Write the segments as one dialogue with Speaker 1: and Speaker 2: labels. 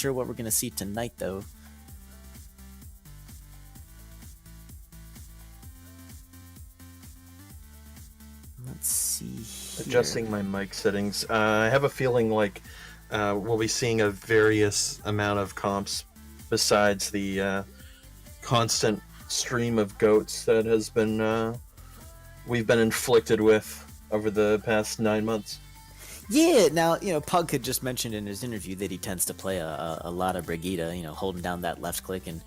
Speaker 1: sure what we're going to see tonight, though. Let's see here.
Speaker 2: Adjusting my mic settings. I have a feeling like we'll be seeing a various amount of comps besides the constant stream of goats that has been we've been inflicted with over the past 9 months.
Speaker 1: Yeah, now, Pug had just mentioned in his interview that he tends to play a lot of Brigitte, holding down that left click and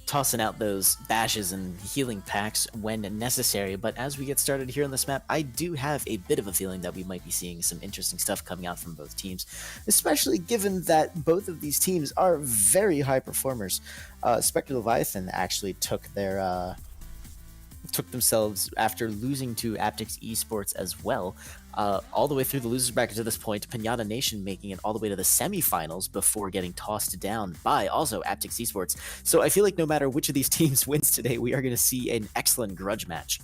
Speaker 1: tossing out those bashes and healing packs when necessary. But as we get started here on this map, I do have a bit of a feeling that we might be seeing some interesting stuff coming out from both teams, especially given that both of these teams are very high performers. Spectre Leviathan actually took themselves, after losing to Aptix Esports as well, all the way through the losers bracket to this point. Piñata Nation making it all the way to the semifinals before getting tossed down by also Aptix Esports. So I feel like no matter which of these teams wins today, we are going to see an excellent grudge match.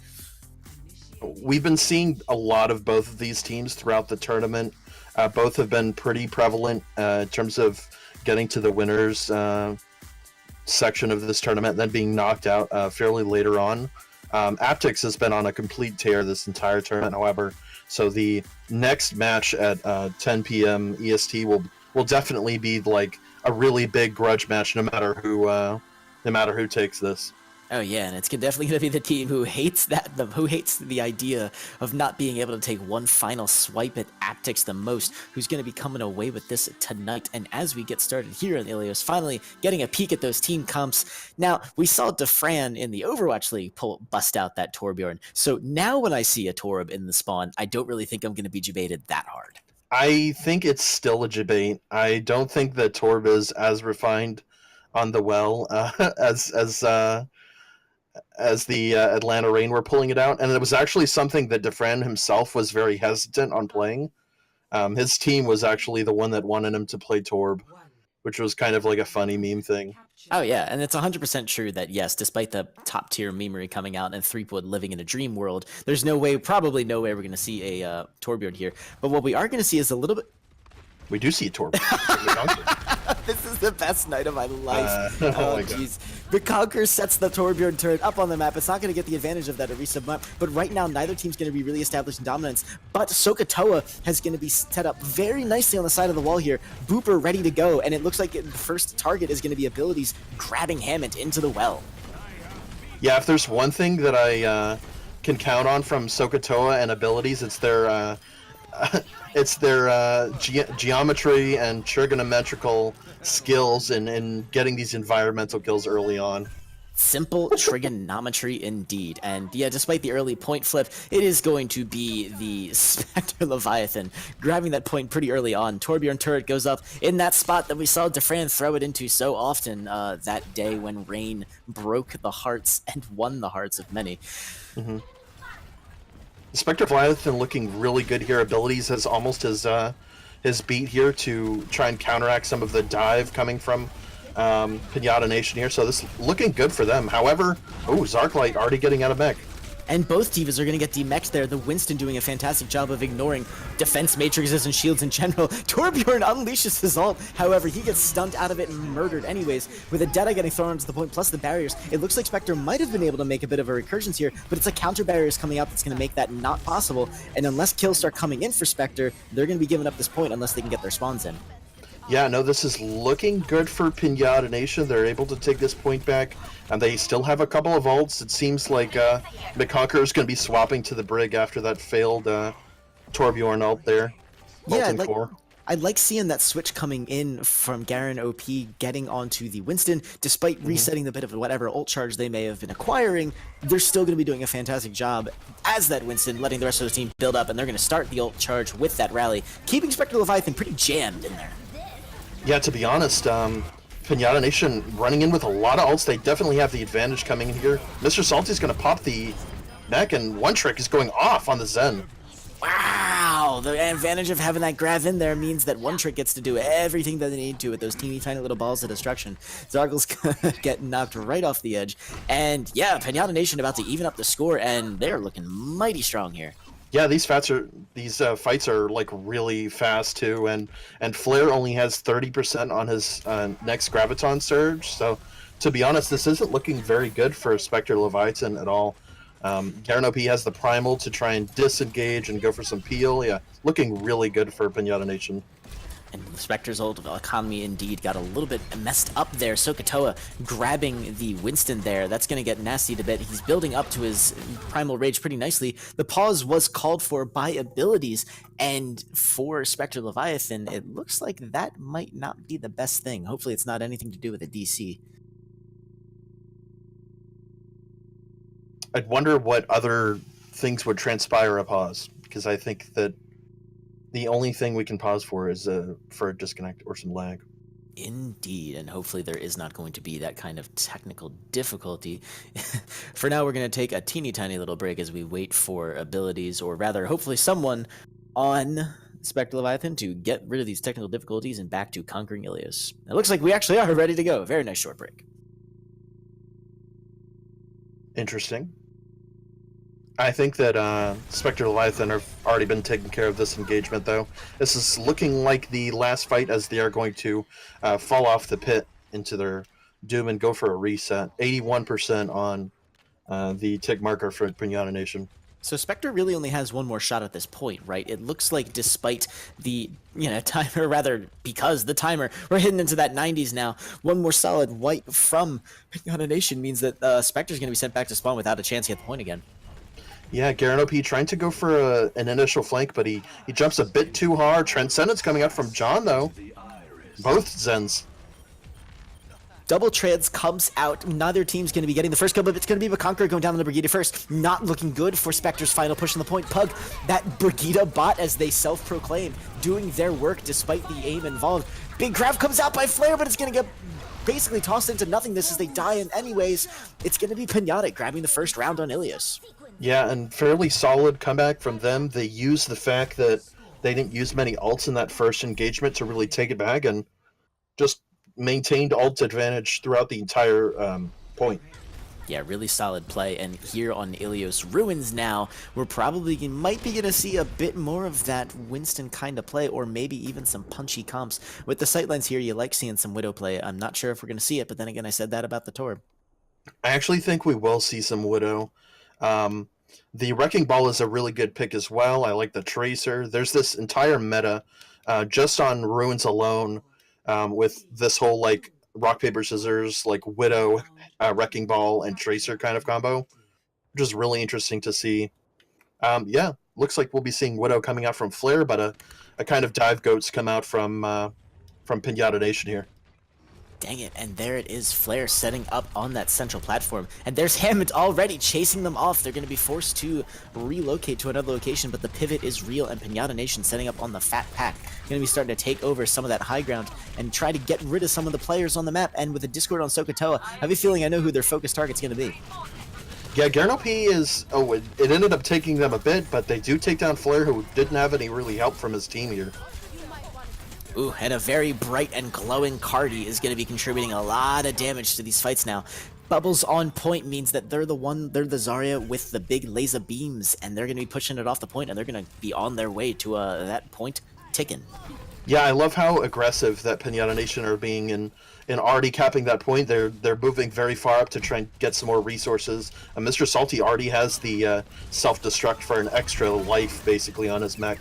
Speaker 2: We've been seeing a lot of both of these teams throughout the tournament. Both have been pretty prevalent in terms of getting to the winners section of this tournament, then being knocked out fairly later on. Aptix has been on a complete tear this entire tournament, however, so the next match at 10 p.m. EST will definitely be like a really big grudge match, no matter who takes this.
Speaker 1: Oh yeah, and it's definitely going to be the team who hates the idea of not being able to take one final swipe at Aptix the most, who's going to be coming away with this tonight. And as we get started here in Ilios, finally getting a peek at those team comps. Now, we saw Defran in the Overwatch League bust out that Torbjorn, so now when I see a Torb in the spawn, I don't really think I'm going to be debated that hard.
Speaker 2: I think it's still a debate. I don't think that Torb is as refined on the well as the Atlanta Reign were pulling it out, and it was actually something that Defran himself was very hesitant on playing. His team was actually the one that wanted him to play Torb, which was kind of like a funny meme thing.
Speaker 1: Oh yeah, and it's 100% true that yes, despite the top tier memery coming out and Threepwood living in a dream world, there's probably no way we're going to see a Torbjorn here. But what we are going to see is a little bit...
Speaker 2: We do see a Torb.
Speaker 1: This is the best night of my life.
Speaker 2: Oh
Speaker 1: jeez. The Conqueror sets the Torbjorn turret up on the map. It's not going to get the advantage of that resub map, but right now neither team's going to be really established in dominance. But Sokotoa is going to be set up very nicely on the side of the wall here. Booper ready to go, and it looks like the first target is going to be abilities grabbing Hammond into the well.
Speaker 2: Yeah, if there's one thing that I can count on from Sokotoa and abilities, it's their geometry and trigonometrical skills in getting these environmental kills early on.
Speaker 1: Simple trigonometry indeed. And yeah, despite the early point flip, it is going to be the Spectre Leviathan grabbing that point pretty early on. Torbjorn turret goes up in that spot that we saw Defran throw it into so often that day when Rain broke the hearts and won the hearts of many.
Speaker 2: Mm-hmm. Spectre Leviathan looking really good here. Abilities has almost his beat here to try and counteract some of the dive coming from Piñata Nation here. So this looking good for them. However, Zarklight already getting out of mech.
Speaker 1: And both divas are going to get demech'd there. The Winston doing a fantastic job of ignoring defense matrices and shields in general. Torbjorn unleashes his ult. However, he gets stunned out of it and murdered anyways. With a Deadeye getting thrown onto the point, plus the barriers, it looks like Spectre might have been able to make a bit of a recursions here, but it's a counter barriers coming out that's going to make that not possible. And unless kills start coming in for Spectre, they're going to be giving up this point unless they can get their spawns in.
Speaker 2: Yeah, no, this is looking good for Piñata Nation. They're able to take this point back, and they still have a couple of ults. It seems like McConqueror is going to be swapping to the Brig after that failed Torbjorn ult there.
Speaker 1: Yeah, I like seeing that switch coming in from Garen OP getting onto the Winston. Despite resetting the bit of whatever ult charge they may have been acquiring, they're still going to be doing a fantastic job as that Winston, letting the rest of the team build up, and they're going to start the ult charge with that rally, keeping Spectre Leviathan pretty jammed in there.
Speaker 2: Yeah, to be honest, Piñata Nation running in with a lot of ults. They definitely have the advantage coming in here. Mr. Salty's going to pop the mech, and one trick is going off on the Zen.
Speaker 1: Wow! The advantage of having that grav in there means that one trick gets to do everything that they need to with those teeny tiny little balls of destruction. Zargle's gonna get knocked right off the edge. And yeah, Piñata Nation about to even up the score, and they're looking mighty strong here.
Speaker 2: Yeah, these fights are like really fast too, and Flair only has 30% on his next Graviton Surge. So, to be honest, this isn't looking very good for Spectre Leviathan at all. Garen OP has the Primal to try and disengage and go for some peel. Yeah, looking really good for Piñata Nation.
Speaker 1: And Spectre's old economy indeed got a little bit messed up there. Sokotoa grabbing the Winston there. That's going to get nasty to bit. He's building up to his Primal Rage pretty nicely. The pause was called for by abilities, and for Spectre Leviathan, it looks like that might not be the best thing. Hopefully it's not anything to do with a DC.
Speaker 2: I'd wonder what other things would transpire a pause, because I think that the only thing we can pause for is for a disconnect or some lag.
Speaker 1: Indeed, and hopefully there is not going to be that kind of technical difficulty. For now, we're going to take a teeny tiny little break as we wait for abilities, or rather, hopefully someone on Spectre Leviathan to get rid of these technical difficulties and back to conquering Ilios. It looks like we actually are ready to go. Very nice short break.
Speaker 2: Interesting. I think that Spectre Leviathan have already been taking care of this engagement, though. This is looking like the last fight, as they are going to fall off the pit into their doom and go for a reset. 81% on the tick marker for Piñata Nation.
Speaker 1: So Spectre really only has one more shot at this point, right? It looks like despite the, timer, rather, because the timer, we're hitting into that 90s now. One more solid wipe from Piñata Nation means that Spectre's going to be sent back to spawn without a chance to get the point again.
Speaker 2: Yeah, Garen OP trying to go for an initial flank, but he jumps a bit too hard. Transcendence coming up from John, though. Both Zens.
Speaker 1: Double trans comes out. Neither team's going to be getting the first kill, but it's going to be Conqueror going down on the Brigida first. Not looking good for Spectre's final push on the point. Pug, that Brigida bot, as they self-proclaim, doing their work despite the aim involved. Big grab comes out by Flare, but it's going to get basically tossed into nothingness as they die in anyways. It's going to be Piñata grabbing the first round on Ilios.
Speaker 2: Yeah, and fairly solid comeback from them. They used the fact that they didn't use many ults in that first engagement to really take it back, and just maintained ult advantage throughout the entire point.
Speaker 1: Yeah, really solid play, and here on Ilios Ruins now, we're probably might be going to see a bit more of that Winston kind of play, or maybe even some punchy comps. With the sightlines here, you like seeing some Widow play. I'm not sure if we're going to see it, but then again, I said that about the Torb.
Speaker 2: I actually think we will see some Widow. The Wrecking Ball is a really good pick as well. I like the Tracer. There's this entire meta just on Ruins alone with this whole like rock, paper, scissors, like Widow, Wrecking Ball, and Tracer kind of combo, which is really interesting to see. Yeah, looks like we'll be seeing Widow coming out from Flare, but a kind of dive goats come out from Piñata Nation here.
Speaker 1: Dang it, and there it is, Flare setting up on that central platform. And there's Hammond already chasing them off. They're going to be forced to relocate to another location, but the pivot is real, and Piñata Nation setting up on the Fat Pack. Going to be starting to take over some of that high ground and try to get rid of some of the players on the map. And with a Discord on Sokotoa, I have a feeling I know who their focus target's going to be.
Speaker 2: Yeah, Garen OP is... Oh, it ended up taking them a bit, but they do take down Flare, who didn't have any really help from his team here.
Speaker 1: Ooh, and a very bright and glowing Cardi is going to be contributing a lot of damage to these fights now. Bubbles on point means that they're the Zarya with the big laser beams, and they're going to be pushing it off the point, and they're going to be on their way to that point ticking. Yeah,
Speaker 2: I love how aggressive that Piñata Nation are being in already capping that point. They're moving very far up to try and get some more resources. Mr. Salty already has the self-destruct for an extra life, basically, on his mech.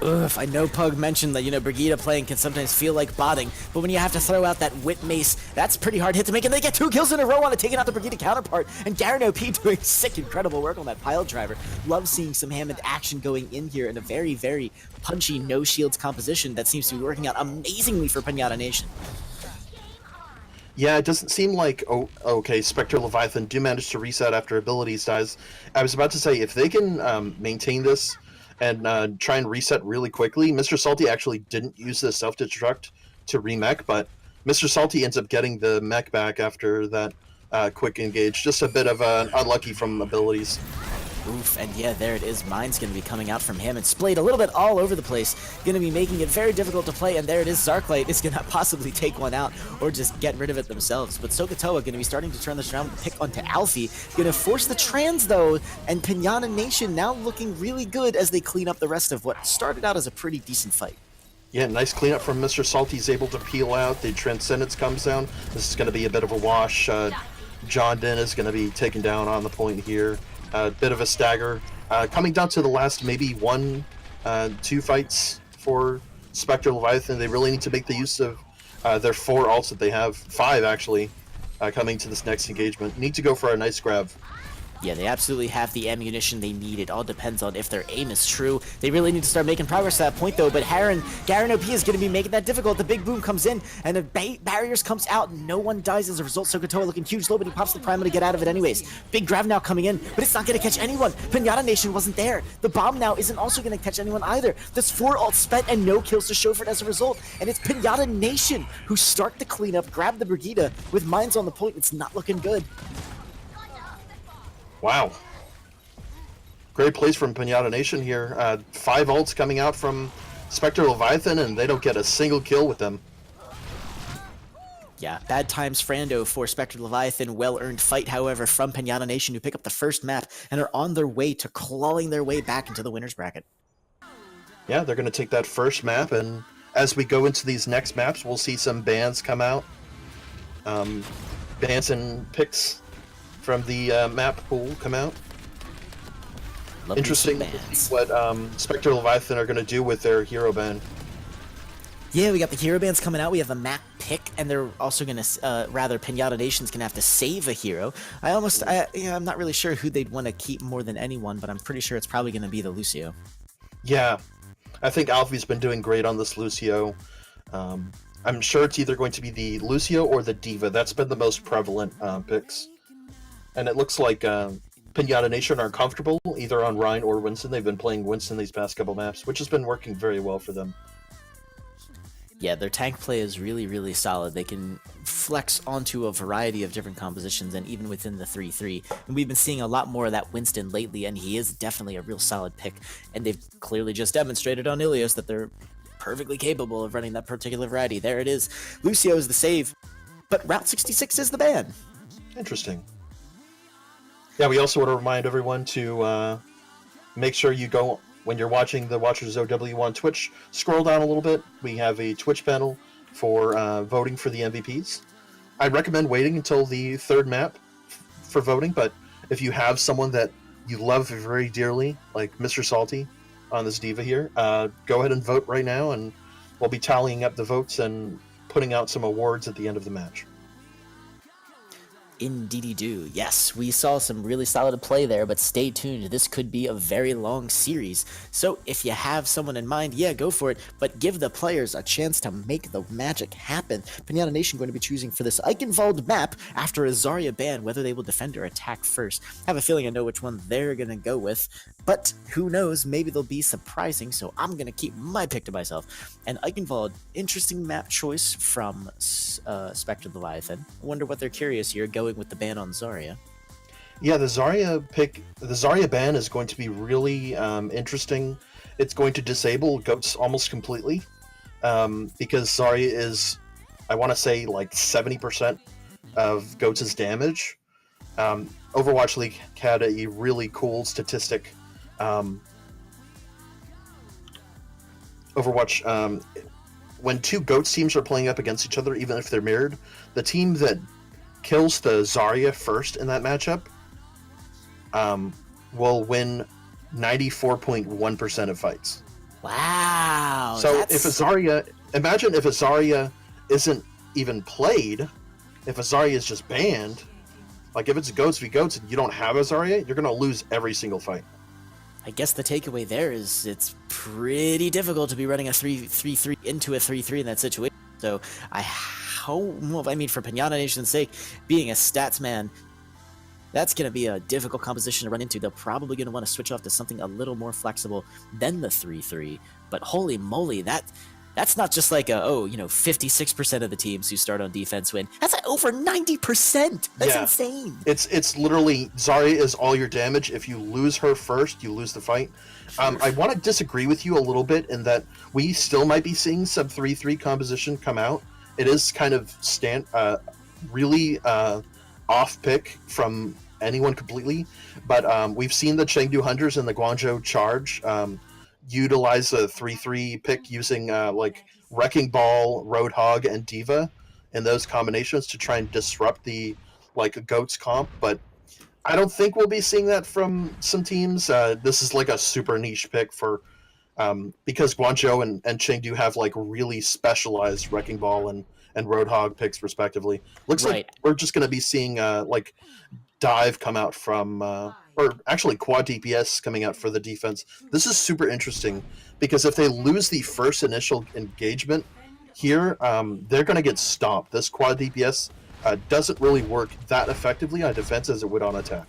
Speaker 1: Oof, I know Pug mentioned that, Brigida playing can sometimes feel like botting, but when you have to throw out that Whip Mace, that's a pretty hard hit to make, and they get 2 kills in a row on it, taking out the Brigida counterpart, and Garen OP doing sick, incredible work on that pile driver. Love seeing some Hammond action going in here in a very, very punchy, no shields composition that seems to be working out amazingly for Piñata Nation.
Speaker 2: Yeah, it doesn't seem like... Oh, okay, Spectre Leviathan do manage to reset after abilities dies. I was about to say, if they can maintain this and try and reset really quickly. Mr. Salty actually didn't use the self-destruct to remech, but Mr. Salty ends up getting the mech back after that quick engage. Just a bit of unlucky from abilities.
Speaker 1: Oof, and yeah, there it is. Mine's going to be coming out from him and splayed a little bit all over the place. Going to be making it very difficult to play, and there it is. Zarklight is going to possibly take one out or just get rid of it themselves. But Sokotoa going to be starting to turn this around with a pick onto Alfie. Going to force the trans, though, and Piñata Nation now looking really good as they clean up the rest of what started out as a pretty decent fight.
Speaker 2: Yeah, nice cleanup from Mr. Salty's able to peel out. The Transcendence comes down. This is going to be a bit of a wash. John Den is going to be taken down on the point here. A bit of a stagger. Coming down to the last maybe 1-2 fights for Spectre Leviathan. They really need to make the use of their 4 ults that they have. 5, actually, coming to this next engagement. Need to go for a nice grab.
Speaker 1: Yeah, they absolutely have the ammunition they need. It all depends on if their aim is true. They really need to start making progress to that point, though. But Garen OP is going to be making that difficult. The big boom comes in, and the barriers comes out. No one dies as a result. Sokotoa looking huge low, but he pops the Primal to get out of it anyways. Big grab now coming in, but it's not going to catch anyone. Piñata Nation wasn't there. The bomb now isn't also going to catch anyone either. There's 4 ults spent and no kills to show for it as a result. And it's Piñata Nation who start the cleanup, grab the Brigida with mines on the point. It's not looking good.
Speaker 2: Wow. Great plays from Piñata Nation here. 5 ults coming out from Spectre Leviathan, and they don't get a single kill with them.
Speaker 1: Yeah, bad times Frando for Spectre Leviathan. Well-earned fight, however, from Piñata Nation, who pick up the first map and are on their way to clawing their way back into the winner's bracket.
Speaker 2: Yeah, they're going to take that first map, and as we go into these next maps, we'll see some bans come out. Bans and picks from the map pool come out. Interesting what Spectre Leviathan are going to do with their hero ban.
Speaker 1: Yeah, we got the hero bans coming out. We have a map pick, and they're also going to, Piñata Nation's going to have to save a hero. I'm not really sure who they'd want to keep more than anyone, but I'm pretty sure it's probably going to be the Lucio.
Speaker 2: Yeah, I think Alfie's been doing great on this Lucio. I'm sure it's either going to be the Lucio or the D.Va. That's been the most prevalent picks. And it looks like Piñata Nation are comfortable either on Rhine or Winston. They've been playing Winston these past couple maps, which has been working very well for them.
Speaker 1: Yeah, their tank play is really, really solid. They can flex onto a variety of different compositions and even within the 3-3. And we've been seeing a lot more of that Winston lately, and he is definitely a real solid pick. And they've clearly just demonstrated on Ilios that they're perfectly capable of running that particular variety. There it is. Lucio is the save, but Route 66 is the ban.
Speaker 2: Interesting. Yeah, we also want to remind everyone to make sure you go, when you're watching the Watchers OW on Twitch, scroll down a little bit. We have a Twitch panel for voting for the MVPs. I recommend waiting until the 3rd map for voting, but if you have someone that you love very dearly, like Mr. Salty on this D.Va here, go ahead and vote right now, and we'll be tallying up the votes and putting out some awards at the end of the match.
Speaker 1: Indeedy do. Yes, we saw some really solid play there, but stay tuned. This could be a very long series. So if you have someone in mind, yeah, go for it, but give the players a chance to make the magic happen. Piñata Nation going to be choosing for this Eichenwald map after a Zarya ban, whether they will defend or attack first. I have a feeling I know which one they're going to go with, but who knows, maybe they'll be surprising, so I'm going to keep my pick to myself. And Eichenwald, interesting map choice from Spectre Leviathan. I wonder what they're curious here, going with the ban on Zarya.
Speaker 2: Yeah, the Zarya ban is going to be really interesting. It's going to disable goats almost completely because Zarya is, I want to say, like 70% of goats' damage. Overwatch League had a really cool statistic. Overwatch, when 2 goats teams are playing up against each other, even if they're mirrored, the team that kills the Zarya first in that matchup will win 94.1% of fights.
Speaker 1: Wow.
Speaker 2: So if a Zarya, imagine if a Zarya isn't even played, if a Zarya is just banned, like if it's goats v goats and you don't have a Zarya, you're going to lose every single fight.
Speaker 1: I guess the takeaway there is it's pretty difficult to be running a 3-3 into a 3-3 in that situation. So for Piñata Nation's sake, being a stats man, that's going to be a difficult composition to run into. They're probably going to want to switch off to something a little more flexible than the 3-3. But holy moly, that That's not just like 56% of the teams who start on defense win. That's like over 90%. That's insane.
Speaker 2: It's literally Zarya is all your damage. If you lose her first, you lose the fight. Sure. I want to disagree with you a little bit in that we still might be seeing sub 3-3 composition come out. It is kind of really off pick from anyone completely, but we've seen the Chengdu Hunters and the Guangzhou Charge utilize a 3-3 pick using like Wrecking Ball, Roadhog, and Diva in those combinations to try and disrupt the like Goats comp, but I don't think we'll be seeing that from some teams. This is like a super niche pick for because Guangzhou and Chengdu have like really specialized Wrecking Ball and Roadhog picks respectively. Looks like we're just going to be seeing like Dive come out from or actually quad DPS coming out for the defense. This is super interesting because if they lose the first initial engagement here, they're going to get stomped. This quad DPS doesn't really work that effectively on defense as it would on attack.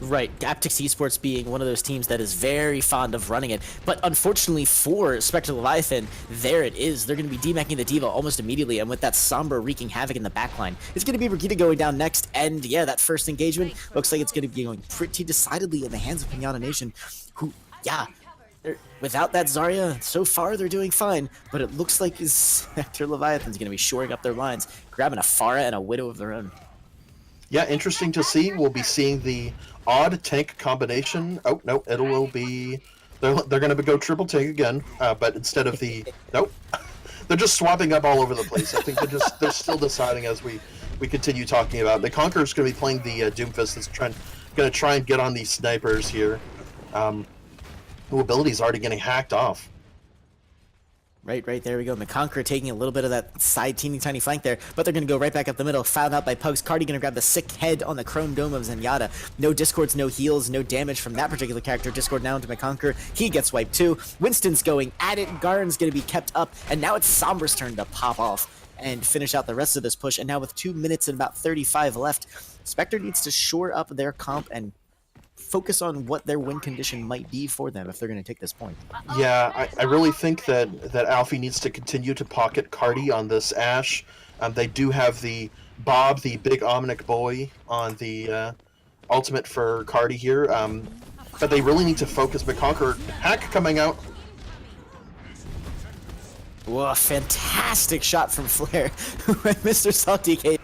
Speaker 1: Right, Aptix Esports being one of those teams that is very fond of running it, but unfortunately for Spectre Leviathan, there it is. They're going to be demecking the Diva almost immediately, and with that Sombra wreaking havoc in the backline, it's going to be Brigitte going down next, and yeah, that first engagement looks like it's going to be going pretty decidedly in the hands of Piñata Nation, who, yeah, without that Zarya, so far they're doing fine, but it looks like Spectre Leviathan's going to be shoring up their lines, grabbing a Pharah and a Widow of their own.
Speaker 2: Yeah, interesting to see. We'll be seeing the odd tank combination. Oh, no, it will be... They're going to go triple tank again, but instead of the... Nope. They're just swapping up all over the place. I think they're still deciding as we continue talking about. The Conqueror's going to be playing the Doomfist that's going to try and get on these snipers here. Who ability's already getting hacked off.
Speaker 1: Right there we go. McConqueror taking a little bit of that side teeny tiny flank there, but they're going to go right back up the middle, fouled out by Pugs. Cardi going to grab the sick head on the Chrome Dome of Zenyatta. No discords, no heals, no damage from that particular character. Discord now into McConqueror. He gets wiped too. Winston's going at it. Garen's going to be kept up, and now it's Sombra's turn to pop off and finish out the rest of this push. And now with 2 minutes and about 35 left, Spectre needs to shore up their comp and focus on what their win condition might be for them if they're going to take this point.
Speaker 2: Yeah, I really think that Alfie needs to continue to pocket Cardi on this Ashe. They do have the Bob, the big Omnic boy, on the ultimate for Cardi here, but they really need to focus. McConqueror hack coming out.
Speaker 1: Whoa, fantastic shot from Flare. Mr. Salty K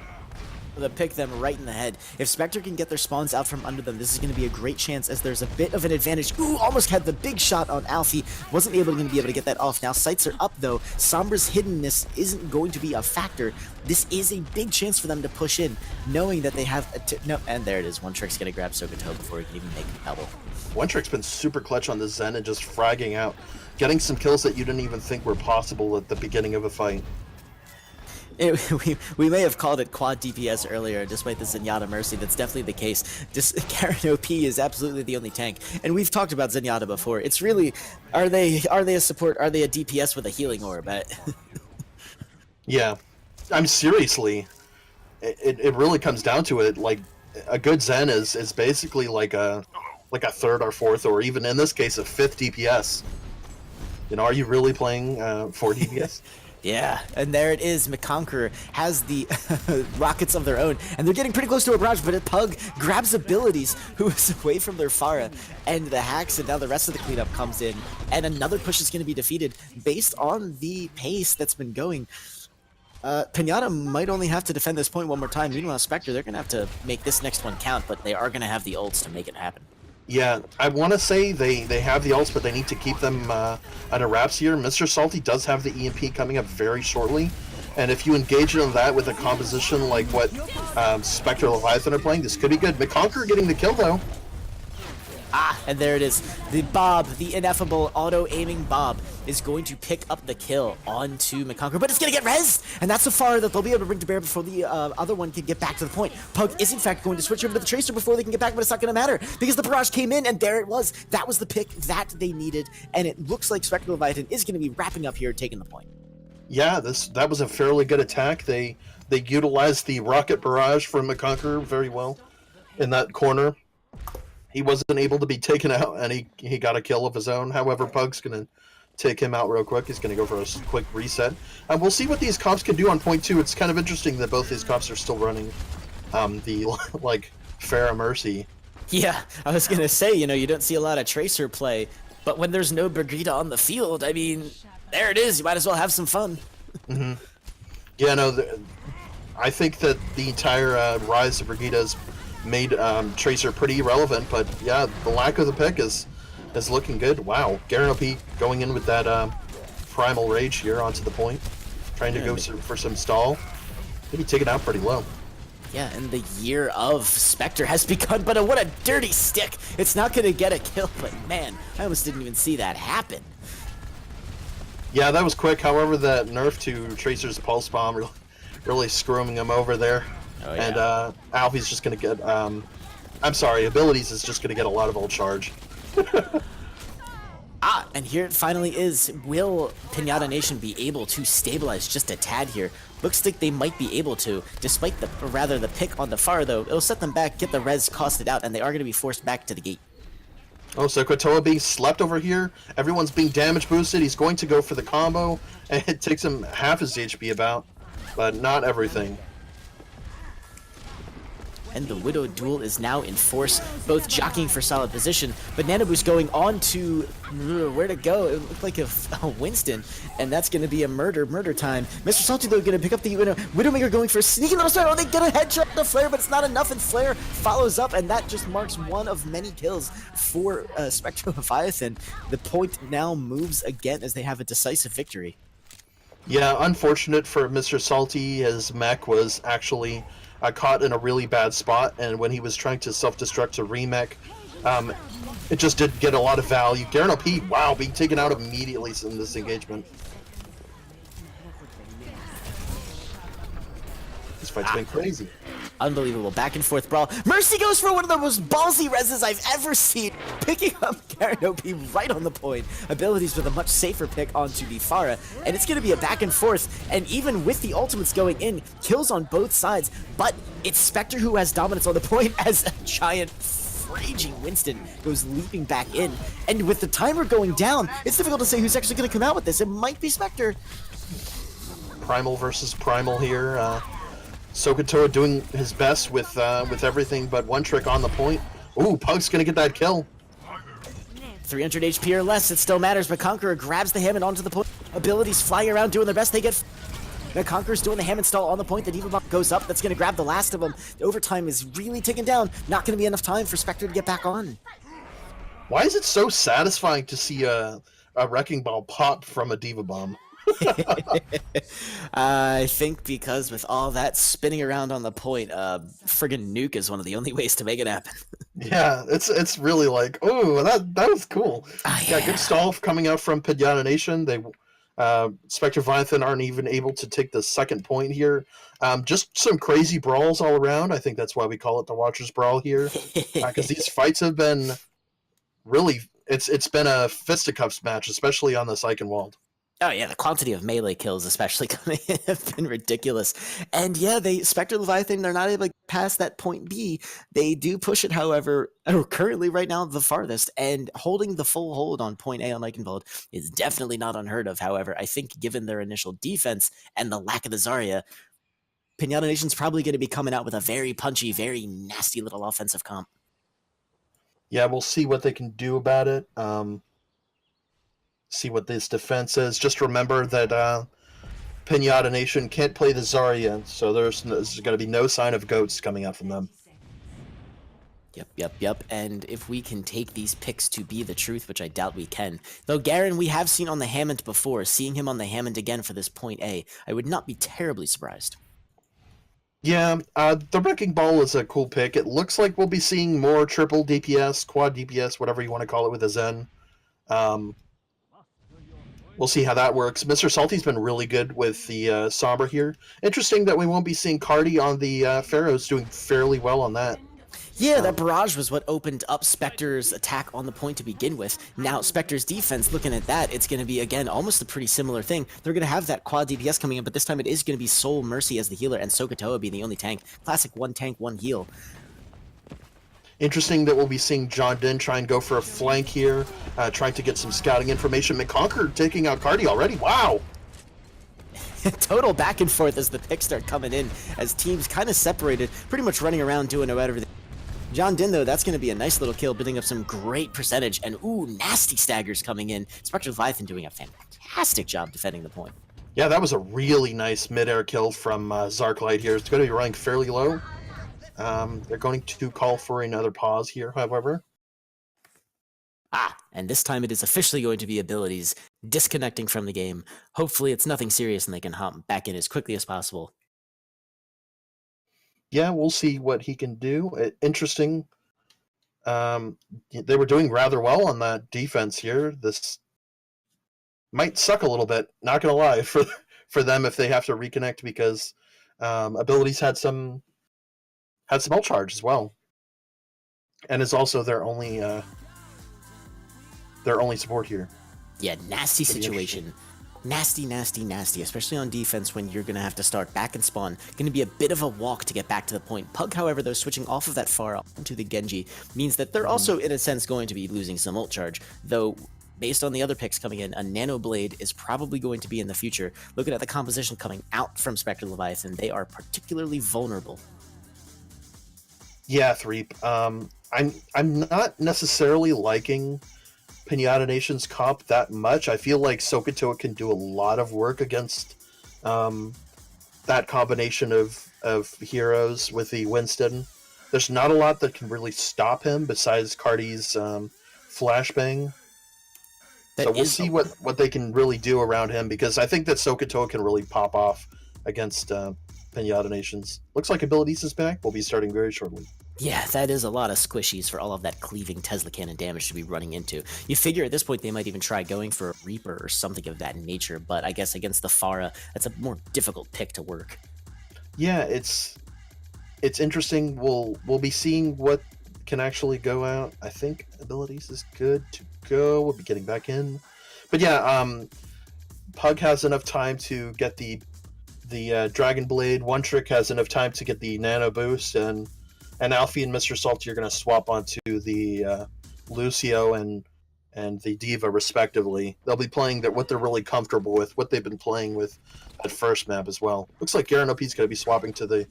Speaker 1: to pick them right in the head. If Spectre can get their spawns out from under them, this is going to be a great chance as there's a bit of an advantage. Ooh, almost had the big shot on Alfie. Wasn't going to be able to get that off. Now sights are up though. Sombra's hiddenness isn't going to be a factor. This is a big chance for them to push in, knowing that they have no, and there it is. One Trick's going to grab Sokoto before he can even make a pebble.
Speaker 2: One Trick's been super clutch on the Zen and just fragging out, getting some kills that you didn't even think were possible at the beginning of a fight.
Speaker 1: We may have called it quad DPS earlier, despite the Zenyatta Mercy. That's definitely the case. Just Garen OP is absolutely the only tank, and we've talked about Zenyatta before. It's really, are they a support? Are they a DPS with a healing orb?
Speaker 2: Yeah, I'm seriously. It really comes down to it. Like a good Zen is basically like a third or fourth, or even in this case a fifth DPS. You know, are you really playing 4 DPS?
Speaker 1: Yeah, and there it is. McConqueror has the rockets of their own, and they're getting pretty close to a barrage, but Pug grabs abilities who is away from their Pharah and the hacks, and now the rest of the cleanup comes in, and another push is going to be defeated based on the pace that's been going. Piñata might only have to defend this point one more time. Meanwhile, Spectre, they're going to have to make this next one count, but they are going to have the ults to make it happen.
Speaker 2: Yeah, I want to say they have the ults, but they need to keep them under wraps here. Mr. Salty does have the EMP coming up very shortly, and if you engage in that with a composition like what Spectre Leviathan are playing, this could be good. McConqueror getting the kill, though.
Speaker 1: Ah, and there it is. The Bob, the ineffable auto-aiming Bob, is going to pick up the kill onto McConqueror, but it's going to get res! And that's so far that they'll be able to bring to bear before the other one can get back to the point. Pug is, in fact, going to switch over to the Tracer before they can get back, but it's not going to matter, because the barrage came in, and there it was. That was the pick that they needed, and it looks like Spectre Leviathan is going to be wrapping up here, taking the point.
Speaker 2: Yeah, that was a fairly good attack. They utilized the rocket barrage from McConqueror very well in that corner. He wasn't able to be taken out, and he got a kill of his own. However, Pug's going to take him out real quick. He's going to go for a quick reset. We'll see what these comps can do on point 2. It's kind of interesting that both these comps are still running the, like, Pharah Mercy.
Speaker 1: Yeah, I was going to say, you know, you don't see a lot of Tracer play, but when there's no Brigida on the field, I mean, there it is. You might as well have some fun.
Speaker 2: Mm-hmm. Yeah, no, I think that the entire rise of Brigida has made Tracer pretty irrelevant, but yeah, the lack of the pick is looking good. Wow, Garen OP going in with that Primal Rage here onto the point, trying to go for some stall. Maybe take it out pretty low.
Speaker 1: Yeah, and the year of Spectre has begun, but what a dirty stick. It's not going to get a kill, but man, I almost didn't even see that happen.
Speaker 2: Yeah, that was quick. However, that nerf to Tracer's Pulse Bomb really screwing him over there. Oh, yeah. And Alfie's just going to get, I'm sorry, Abilities is just going to get a lot of old charge.
Speaker 1: And here it finally is. Will Piñata Nation be able to stabilize just a tad here? Looks like they might be able to, despite the pick on the far, though. It'll set them back, get the res costed out, and they are going to be forced back to the gate.
Speaker 2: Oh, so Kotoa being slept over here. Everyone's being damage boosted. He's going to go for the combo, and it takes him half his HP about, but not everything.
Speaker 1: And the Widow duel is now in force, both jockeying for solid position, but Nanoboo's going on to where to go. It looked like a Winston, and that's going to be a murder time. Mr. Salty, though, going to pick up the Widow. Widowmaker going for a sneaky little start. Oh, they get a headshot to Flare, but it's not enough, and Flare follows up, and that just marks one of many kills for Spectre Leviathan. The point now moves again as they have a decisive victory.
Speaker 2: Yeah, unfortunate for Mr. Salty. His mech was actually caught in a really bad spot, and when he was trying to self-destruct to remech, it just didn't get a lot of value. Garen OP, wow, being taken out immediately in this engagement. This fight's been crazy.
Speaker 1: Unbelievable back and forth brawl. Mercy goes for one of the most ballsy reses I've ever seen, picking up Garen OP right on the point. Abilities with a much safer pick onto the Pharah, and it's going to be a back and forth, and even with the ultimates going in, kills on both sides, but it's Spectre who has dominance on the point as a giant raging Winston goes leaping back in, and with the timer going down, it's difficult to say who's actually going to come out with this. It might be Spectre.
Speaker 2: Primal versus Primal here. Sokotoa doing his best with everything but one trick on the point. Ooh, Pug's gonna get that kill.
Speaker 1: 300 HP or less, it still matters, but Conqueror grabs the Hammond onto the point. Abilities flying around doing their best. They get... Now Conqueror's doing the Hammond stall on the point. The Diva Bomb goes up. That's gonna grab the last of them. The overtime is really ticking down. Not gonna be enough time for Spectre to get back on.
Speaker 2: Why is it so satisfying to see a Wrecking Ball pop from a Diva Bomb?
Speaker 1: I think because with all that spinning around on the point, friggin' nuke is one of the only ways to make it happen.
Speaker 2: Yeah, it's really like, oh, that was cool. Yeah, good stall coming out from Piñata Nation. They Spectre Leviathan aren't even able to take the second point here. Just some crazy brawls all around. I think that's why we call it the Watcher's Brawl here, because these fights have been really. It's been a fisticuffs match, especially on the Eichenwald.
Speaker 1: Oh yeah, the quantity of melee kills especially coming in have been ridiculous. And yeah, Spectre Leviathan, they're not able to pass that point B. They do push it, however, currently right now the farthest, and holding the full hold on point A on Eichenwald is definitely not unheard of. However, I think given their initial defense and the lack of the Zarya, Piñata Nation's probably going to be coming out with a very punchy, very nasty little offensive comp.
Speaker 2: Yeah, we'll see what they can do about it. See what this defense is. Just remember that Piñata Nation can't play the Zarya, so there's going to be no sign of goats coming out from them.
Speaker 1: Yep. And if we can take these picks to be the truth, which I doubt we can. Though Garen, we have seen on the Hammond before. Seeing him on the Hammond again for this point A, I would not be terribly surprised.
Speaker 2: Yeah, the Wrecking Ball is a cool pick. It looks like we'll be seeing more triple DPS, quad DPS, whatever you want to call it with a Zen. We'll see how that works. Mr. Salty's been really good with the Sombra here. Interesting that we won't be seeing Cardi on the Pharaohs doing fairly well on that.
Speaker 1: Yeah, that barrage was what opened up Spectre's attack on the point to begin with. Now, Spectre's defense, looking at that, it's going to be, again, almost a pretty similar thing. They're going to have that quad DPS coming in, but this time it is going to be Soul Mercy as the healer and Sokotoa being the only tank. Classic one tank, one heal.
Speaker 2: Interesting that we'll be seeing John Din try and go for a flank here, trying to get some scouting information. McConker taking out Cardi already. Wow.
Speaker 1: Total back and forth as the picks start coming in, as teams kind of separated, pretty much running around doing whatever. John Din, though, that's going to be a nice little kill, building up some great percentage, and ooh, nasty staggers coming in. Spectre Leviathan doing a fantastic job defending the point.
Speaker 2: Yeah, that was a really nice mid-air kill from Zarklight here. It's going to be running fairly low. They're going to call for another pause here, however.
Speaker 1: And this time it is officially going to be abilities disconnecting from the game. Hopefully it's nothing serious and they can hop back in as quickly as possible.
Speaker 2: Yeah, we'll see what he can do. Interesting. They were doing rather well on that defense here. This might suck a little bit, not going to lie, for them if they have to reconnect, because abilities had some ult charge as well. And is also their only support here.
Speaker 1: Yeah, nasty situation. Nasty, nasty, nasty, especially on defense when you're going to have to start back and spawn. Going to be a bit of a walk to get back to the point. Pug, however, though, switching off of that far onto the Genji means that they're also, in a sense, going to be losing some ult charge. Though, based on the other picks coming in, a Nano Blade is probably going to be in the future. Looking at the composition coming out from Spectre Leviathan, they are particularly vulnerable.
Speaker 2: Yeah, Threep. I'm not necessarily liking Piñata Nation's comp that much. I feel like Sokotoa can do a lot of work against that combination of heroes with the Winston. There's not a lot that can really stop him besides Cardi's flashbang. So we'll see what they can really do around him, because I think that Sokotoa can really pop off against Piñata Nations. Looks like Abilities is back. We'll be starting very shortly.
Speaker 1: Yeah, that is a lot of squishies for all of that cleaving Tesla cannon damage to be running into. You figure at this point they might even try going for a Reaper or something of that nature, but I guess against the Pharah, that's a more difficult pick to work.
Speaker 2: Yeah, it's interesting. We'll be seeing what can actually go out. I think Abilities is good to go. We'll be getting back in. But yeah, Pug has enough time to get the Dragon Blade. One Trick has enough time to get the Nano Boost, and Alfie and Mr. Salty are going to swap onto the Lucio and the Diva respectively. They'll be playing what they're really comfortable with, what they've been playing with at first map as well. Looks like Garen OP's going to be swapping to the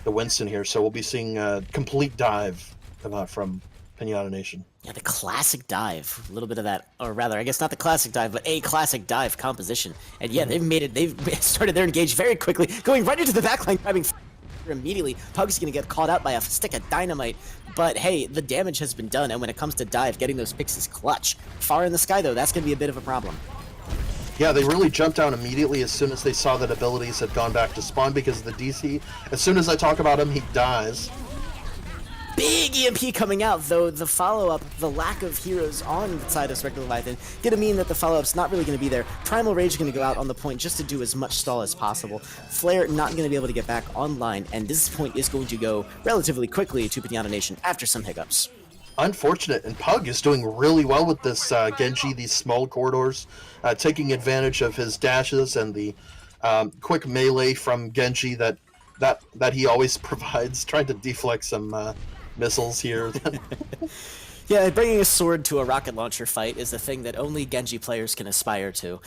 Speaker 2: Winston here, so we'll be seeing a complete dive come out from Piñata Nation.
Speaker 1: Yeah, the classic dive. A little bit of that, or rather, I guess not the classic dive, but a classic dive composition. And yeah, they've started their engage very quickly, going right into the backline, grabbing immediately. Pug's gonna get caught out by a stick of dynamite, but hey, the damage has been done, and when it comes to dive, getting those picks is clutch. Far in the sky, though, that's gonna be a bit of a problem.
Speaker 2: Yeah, they really jumped down immediately as soon as they saw that Abilities had gone back to spawn because of the DC. As soon as I talk about him, he dies.
Speaker 1: Big EMP coming out, though the follow-up, the lack of heroes on the side of Spectre Leviathan, gonna mean that the follow-up's not really gonna be there. Primal Rage is gonna go out on the point just to do as much stall as possible. Flare not gonna be able to get back online, and this point is going to go relatively quickly to Piñata Nation after some hiccups.
Speaker 2: Unfortunate, and Pug is doing really well with this Genji, these small corridors, taking advantage of his dashes and the quick melee from Genji that he always provides, trying to deflect some missiles here.
Speaker 1: Yeah, bringing a sword to a rocket launcher fight is a thing that only Genji players can aspire to.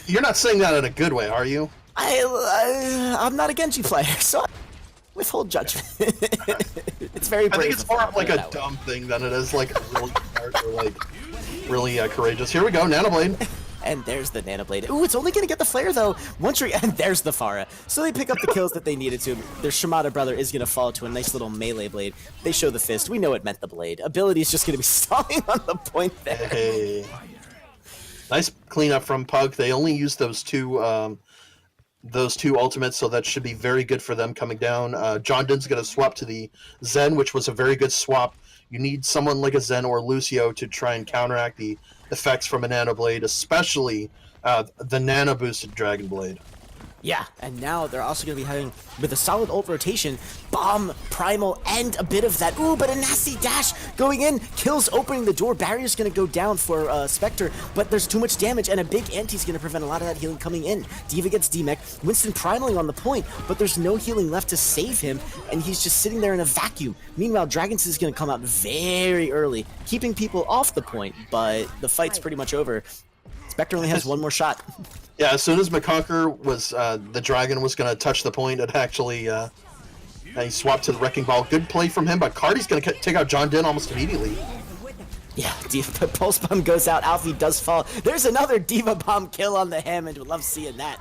Speaker 2: You're not saying that in a good way, are you?
Speaker 1: I'm not a Genji player, so I withhold judgment. It's very brave.
Speaker 2: I think it's more of like a dumb thing than it is like really smart or like really courageous. Here we go, Nanoblade.
Speaker 1: And there's the Nanoblade. Ooh, it's only going to get the flare, though. And there's the Pharah. So they pick up the kills that they needed to. Their Shimada brother is going to fall to a nice little melee blade. They show the fist. We know it meant the blade. Ability is just going to be stalling on the point there.
Speaker 2: Hey. Nice cleanup from Pug. They only used those two ultimates, so that should be very good for them coming down. John Din's going to swap to the Zen, which was a very good swap. You need someone like a Zen or Lucio to try and counteract the effects from a Nano Blade, especially the Nano Boosted Dragon Blade.
Speaker 1: Yeah, and now they're also going to be having, with a solid ult rotation, Bomb, Primal, and a bit of that. Ooh, but a nasty dash going in, kills opening the door. Barrier's going to go down for Spectre, but there's too much damage, and a big anti's going to prevent a lot of that healing coming in. D.Va gets D-Mech, Winston primaling on the point, but there's no healing left to save him, and he's just sitting there in a vacuum. Meanwhile, Dragons is going to come out very early, keeping people off the point, but the fight's pretty much over. Spectre only has one more shot.
Speaker 2: Yeah, as soon as McConker was, the Dragon was going to touch the point, it actually, he swapped to the Wrecking Ball. Good play from him, but Cardi's going to take out John Din almost immediately.
Speaker 1: Yeah, the Pulse Bomb goes out, Alfie does fall. There's another D.Va Bomb kill on the Hammond, would love seeing that.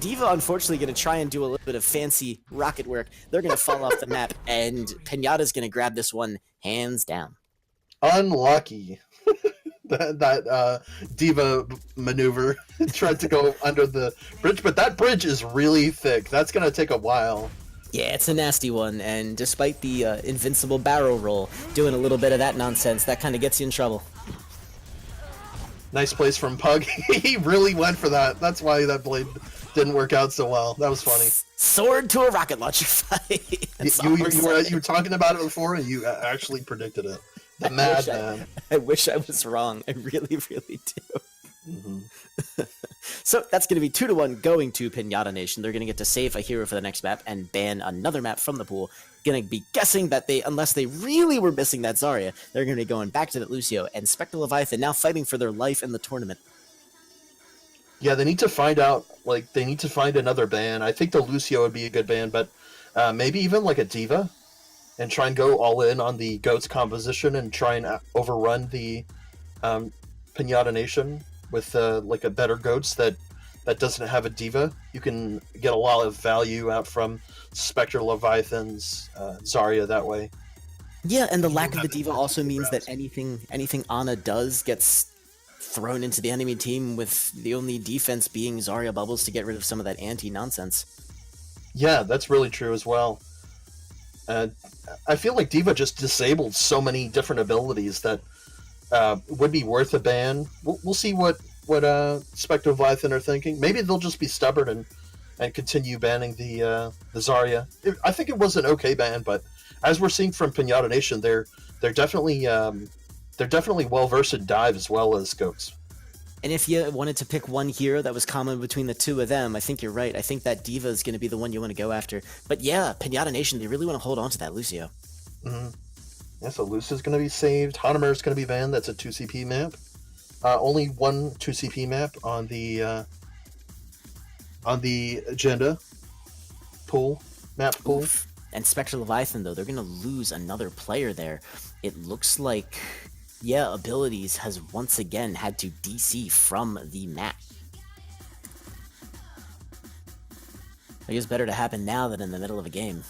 Speaker 1: D.Va, unfortunately, going to try and do a little bit of fancy rocket work. They're going to fall off the map, and Piñata's going to grab this one hands down.
Speaker 2: Unlucky. that D.Va maneuver tried to go under the bridge, but that bridge is really thick. That's going to take a while.
Speaker 1: Yeah, it's a nasty one, and despite the invincible barrel roll, doing a little bit of that nonsense, that kind of gets you in trouble.
Speaker 2: Nice place from Pug. He really went for that. That's why that blade didn't work out so well. That was funny.
Speaker 1: Sword to a rocket launcher fight.
Speaker 2: You were talking about it before, and you actually predicted it. The madman.
Speaker 1: I wish I was wrong. I really, really do.
Speaker 2: Mm-hmm.
Speaker 1: So that's going to be 2-1 going to Piñata Nation. They're going to get to save a hero for the next map and ban another map from the pool. Going to be guessing that unless they really were missing that Zarya, they're going to be going back to that Lucio, and Spectre Leviathan now fighting for their life in the tournament.
Speaker 2: Yeah, they need to find out, they need to find another ban. I think the Lucio would be a good ban, but maybe even like a D.Va, and try and go all in on the GOATS composition and try and overrun the Piñata Nation with a better GOATS that doesn't have a D.Va. You can get a lot of value out from Spectre Leviathan's Zarya that way.
Speaker 1: Yeah, and the lack of the D.Va also means that anything Ana does gets thrown into the enemy team, with the only defense being Zarya bubbles to get rid of some of that anti-nonsense.
Speaker 2: Yeah, that's really true as well. I feel like D.Va just disabled so many different abilities that would be worth a ban. We'll see what Spectre Leviathan are thinking. Maybe they'll just be stubborn and continue banning the Zarya. I think it was an okay ban, but as we're seeing from Piñata Nation, they're definitely well versed in dive as well as goats.
Speaker 1: And if you wanted to pick one hero that was common between the two of them, I think you're right. I think that D.Va is going to be the one you want to go after. But yeah, Piñata Nation, they really want to hold on to that Lucio.
Speaker 2: Mm-hmm. Yeah, so Lucio's going to be saved. Hanamer is going to be banned. That's a 2CP map. Only one 2CP map on the agenda map pool.
Speaker 1: Oof. And Spectre Leviathan, though, they're going to lose another player there. It looks like, yeah, Abilities has once again had to DC from the map. I guess better to happen now than in the middle of a game.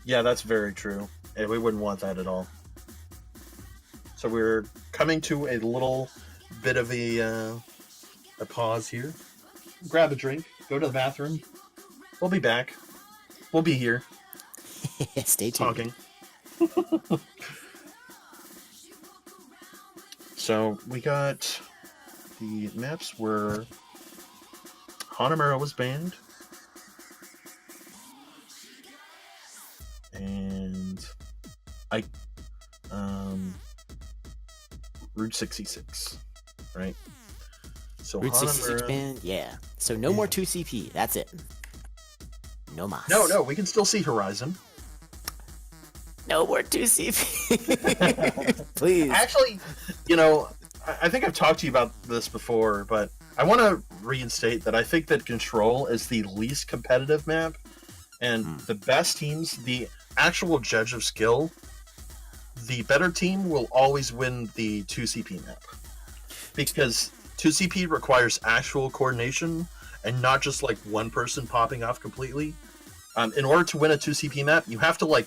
Speaker 2: Yeah, that's very true. And we wouldn't want that at all. So we're coming to a little bit of a pause here. Grab a drink, go to the bathroom. We'll be back. We'll be here.
Speaker 1: Stay tuned.
Speaker 2: Talking. So we got the maps where Hanamura was banned. And Route 66, right? So
Speaker 1: Route 66 banned, yeah. So no more 2CP, that's it. No mas.
Speaker 2: No, we can still see Horizon.
Speaker 1: No more 2CP. Please.
Speaker 2: Actually, I think I've talked to you about this before, but I want to reinstate that I think that Control is the least competitive map, and the best teams, the actual judge of skill, the better team will always win the 2CP map. Because 2CP requires actual coordination and not just like one person popping off completely. In order to win a 2CP map, you have to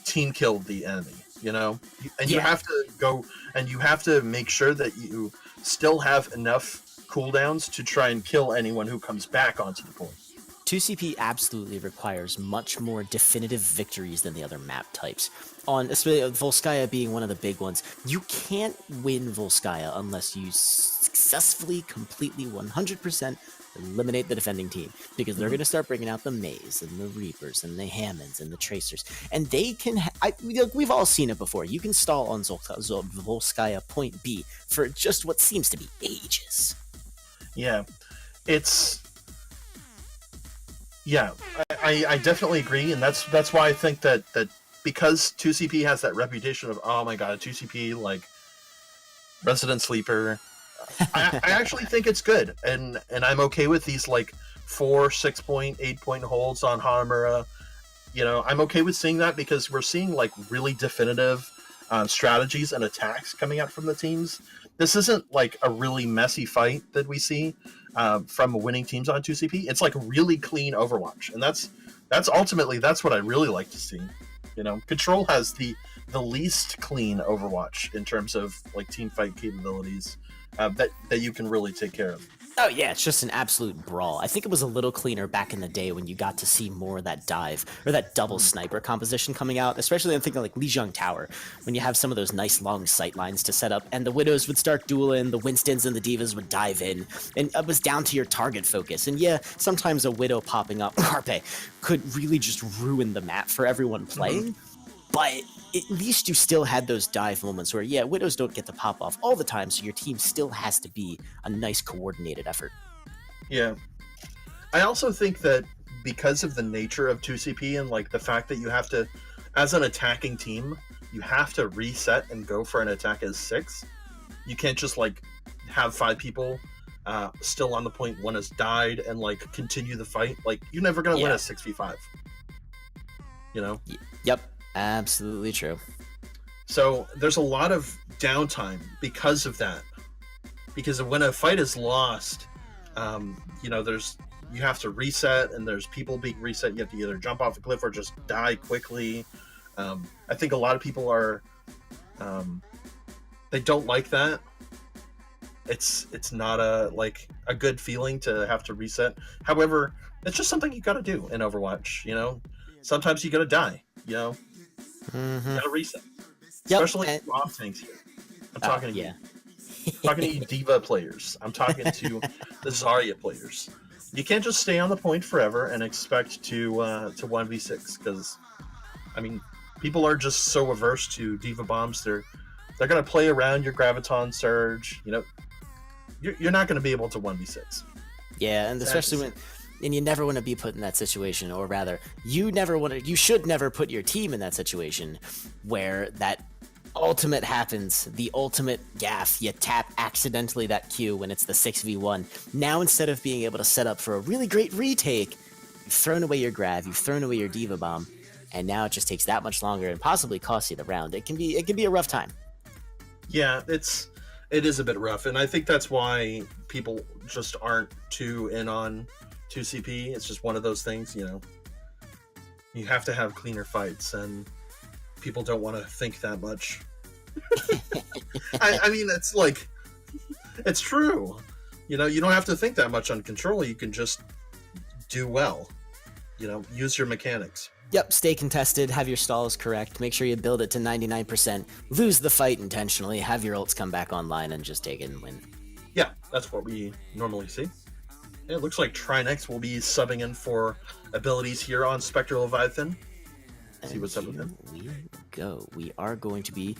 Speaker 2: team kill the enemy, and you have to go and you have to make sure that you still have enough cooldowns to try and kill anyone who comes back onto the point.
Speaker 1: 2CP absolutely requires much more definitive victories than the other map types. On especially Volskaya being one of the big ones, you can't win Volskaya unless you successfully, completely, 100% eliminate the defending team, because they're going to start bringing out the Mays and the Reapers and the Hammonds and the Tracers, and they can. We've all seen it before. You can stall on Volskaya Point B for just what seems to be ages.
Speaker 2: Yeah, it's. Yeah, I definitely agree, and that's why I think that because 2CP has that reputation of, oh my god, 2CP, like, resident sleeper, I actually think it's good, and I'm okay with these, like, 4, 6 point, 8 point holds on Hanamura. You know, I'm okay with seeing that because we're seeing, like, really definitive strategies and attacks coming out from the teams. This isn't, like, a really messy fight that we see from winning teams on 2CP. It's, like, really clean Overwatch, and that's ultimately, that's what I really like to see. You know, Control has the least clean Overwatch in terms of, like, team fight capabilities that you can really take care of.
Speaker 1: Oh yeah, it's just an absolute brawl. I think it was a little cleaner back in the day when you got to see more of that dive or that double sniper composition coming out, especially I'm thinking like Lijiang Tower, when you have some of those nice long sight lines to set up, and the Widows would start dueling, the Winstons and the Divas would dive in, and it was down to your target focus. And yeah, sometimes a Widow popping up, Carpe, could really just ruin the map for everyone playing, but at least you still had those dive moments where, yeah, Widows don't get to pop off all the time, so your team still has to be a nice coordinated effort.
Speaker 2: Yeah. I also think that because of the nature of 2CP and, like, the fact that you have to, as an attacking team, you have to reset and go for an attack as 6. You can't just, like, have 5 people still on the point, one has died, and, like, continue the fight. Like, you're never going to win a 6v5. You know?
Speaker 1: Yep. Absolutely true.
Speaker 2: So there's a lot of downtime because of that. Because when a fight is lost, you know, you have to reset, and there's people being reset. You have to either jump off a cliff or just die quickly. I think a lot of people are, they don't like that. It's not a good feeling to have to reset. However, it's just something you got to do in Overwatch. You know, sometimes you got to die. You know. You gotta reset. Especially off tanks here. I'm talking to you. I'm talking to you Diva players. I'm talking to the Zarya players. You can't just stay on the point forever and expect to 1v6, because, I mean, people are just so averse to Diva bombs. They're gonna play around your Graviton Surge. You know, you're not gonna be able to 1v6.
Speaker 1: Yeah, and especially when. And you never want to be put in that situation, or rather, you should never put your team in that situation where that ultimate happens, the ultimate gaff, you tap accidentally that Q when it's the 6v1. Now, instead of being able to set up for a really great retake, you've thrown away your Grav, you've thrown away your Diva Bomb, and now it just takes that much longer and possibly costs you the round. It can be a rough time.
Speaker 2: Yeah, it is a bit rough, and I think that's why people just aren't too in on 2CP. It's just one of those things, you know. You have to have cleaner fights, and people don't want to think that much. I mean, it's like, it's true. You know, you don't have to think that much on Control. You can just do well. You know, use your mechanics.
Speaker 1: Yep, stay contested, have your stalls correct, make sure you build it to 99%, lose the fight intentionally, have your ults come back online, and just take it and win.
Speaker 2: Yeah, that's what we normally see. It looks like Trinex will be subbing in for abilities here on Spectre Leviathan. See what's up with him.
Speaker 1: We go. We are going to be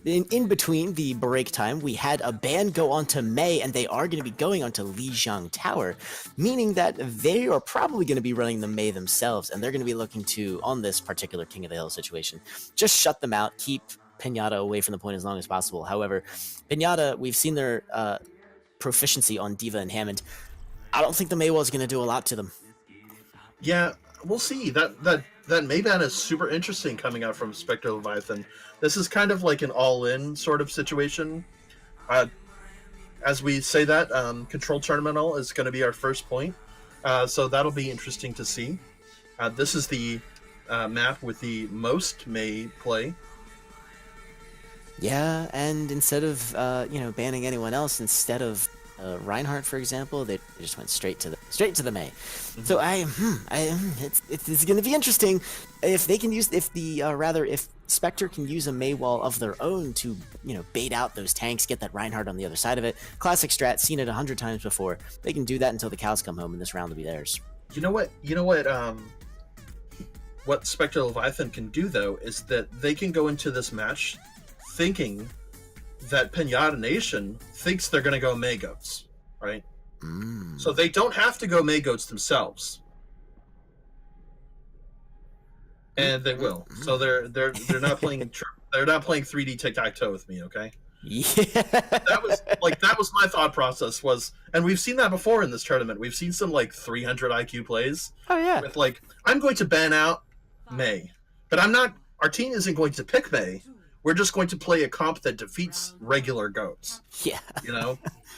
Speaker 1: in between the break time. We had a ban go on to Mei, and they are going to be going on to Lijiang Tower, meaning that they are probably going to be running the Mei themselves, and they're going to be looking to, on this particular King of the Hill situation, just shut them out, keep Piñata away from the point as long as possible. However, Piñata, we've seen their proficiency on Diva and Hammond. I don't think the Mei is going to do a lot to them.
Speaker 2: Yeah, we'll see. That Mei ban is super interesting coming out from Spectre Leviathan. This is kind of like an all-in sort of situation. As we say that, Control Terminal is going to be our first point. So that'll be interesting to see. This is the map with the most Mei play.
Speaker 1: Yeah, and instead of banning anyone else, instead of Reinhardt, for example, they just went straight to the Mei. So it's going to be interesting if they can use if Spectre can use a Mei wall of their own to bait out those tanks, get that Reinhardt on the other side of it. Classic strat, seen it 100 times before. They can do that until the cows come home, and this round will be theirs.
Speaker 3: You know what? What Spectre Leviathan can do though is that they can go into this match thinking that Piñata Nation thinks they're going to go Mei Goats, right? So they don't have to go Mei Goats themselves, and they will. So they're not playing they're not playing 3D tic-tac-toe with me, okay?
Speaker 1: Yeah.
Speaker 3: that was my thought process was, and we've seen that before in this tournament. We've seen some 300 IQ plays.
Speaker 1: Oh yeah.
Speaker 3: With I'm going to ban out Mei, but I'm not. Our team isn't going to pick Mei. We're just going to play a comp that defeats regular goats.
Speaker 1: Yeah.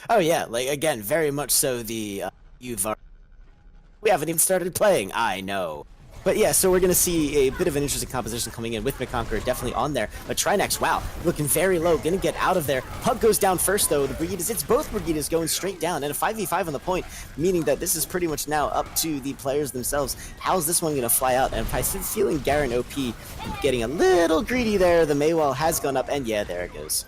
Speaker 3: Oh
Speaker 1: yeah. Again, very much so. We haven't even started playing. I know. But yeah, so we're going to see a bit of an interesting composition coming in with McConqueror definitely on there. But Trinex, wow, looking very low, going to get out of there. Pug goes down first, though. The Brigidas, it's both Brigidas going straight down, and a 5v5 on the point, meaning that this is pretty much now up to the players themselves. How's this one going to fly out? And I'm feeling Garen OP getting a little greedy there. The Mei wall has gone up, and yeah, there it goes.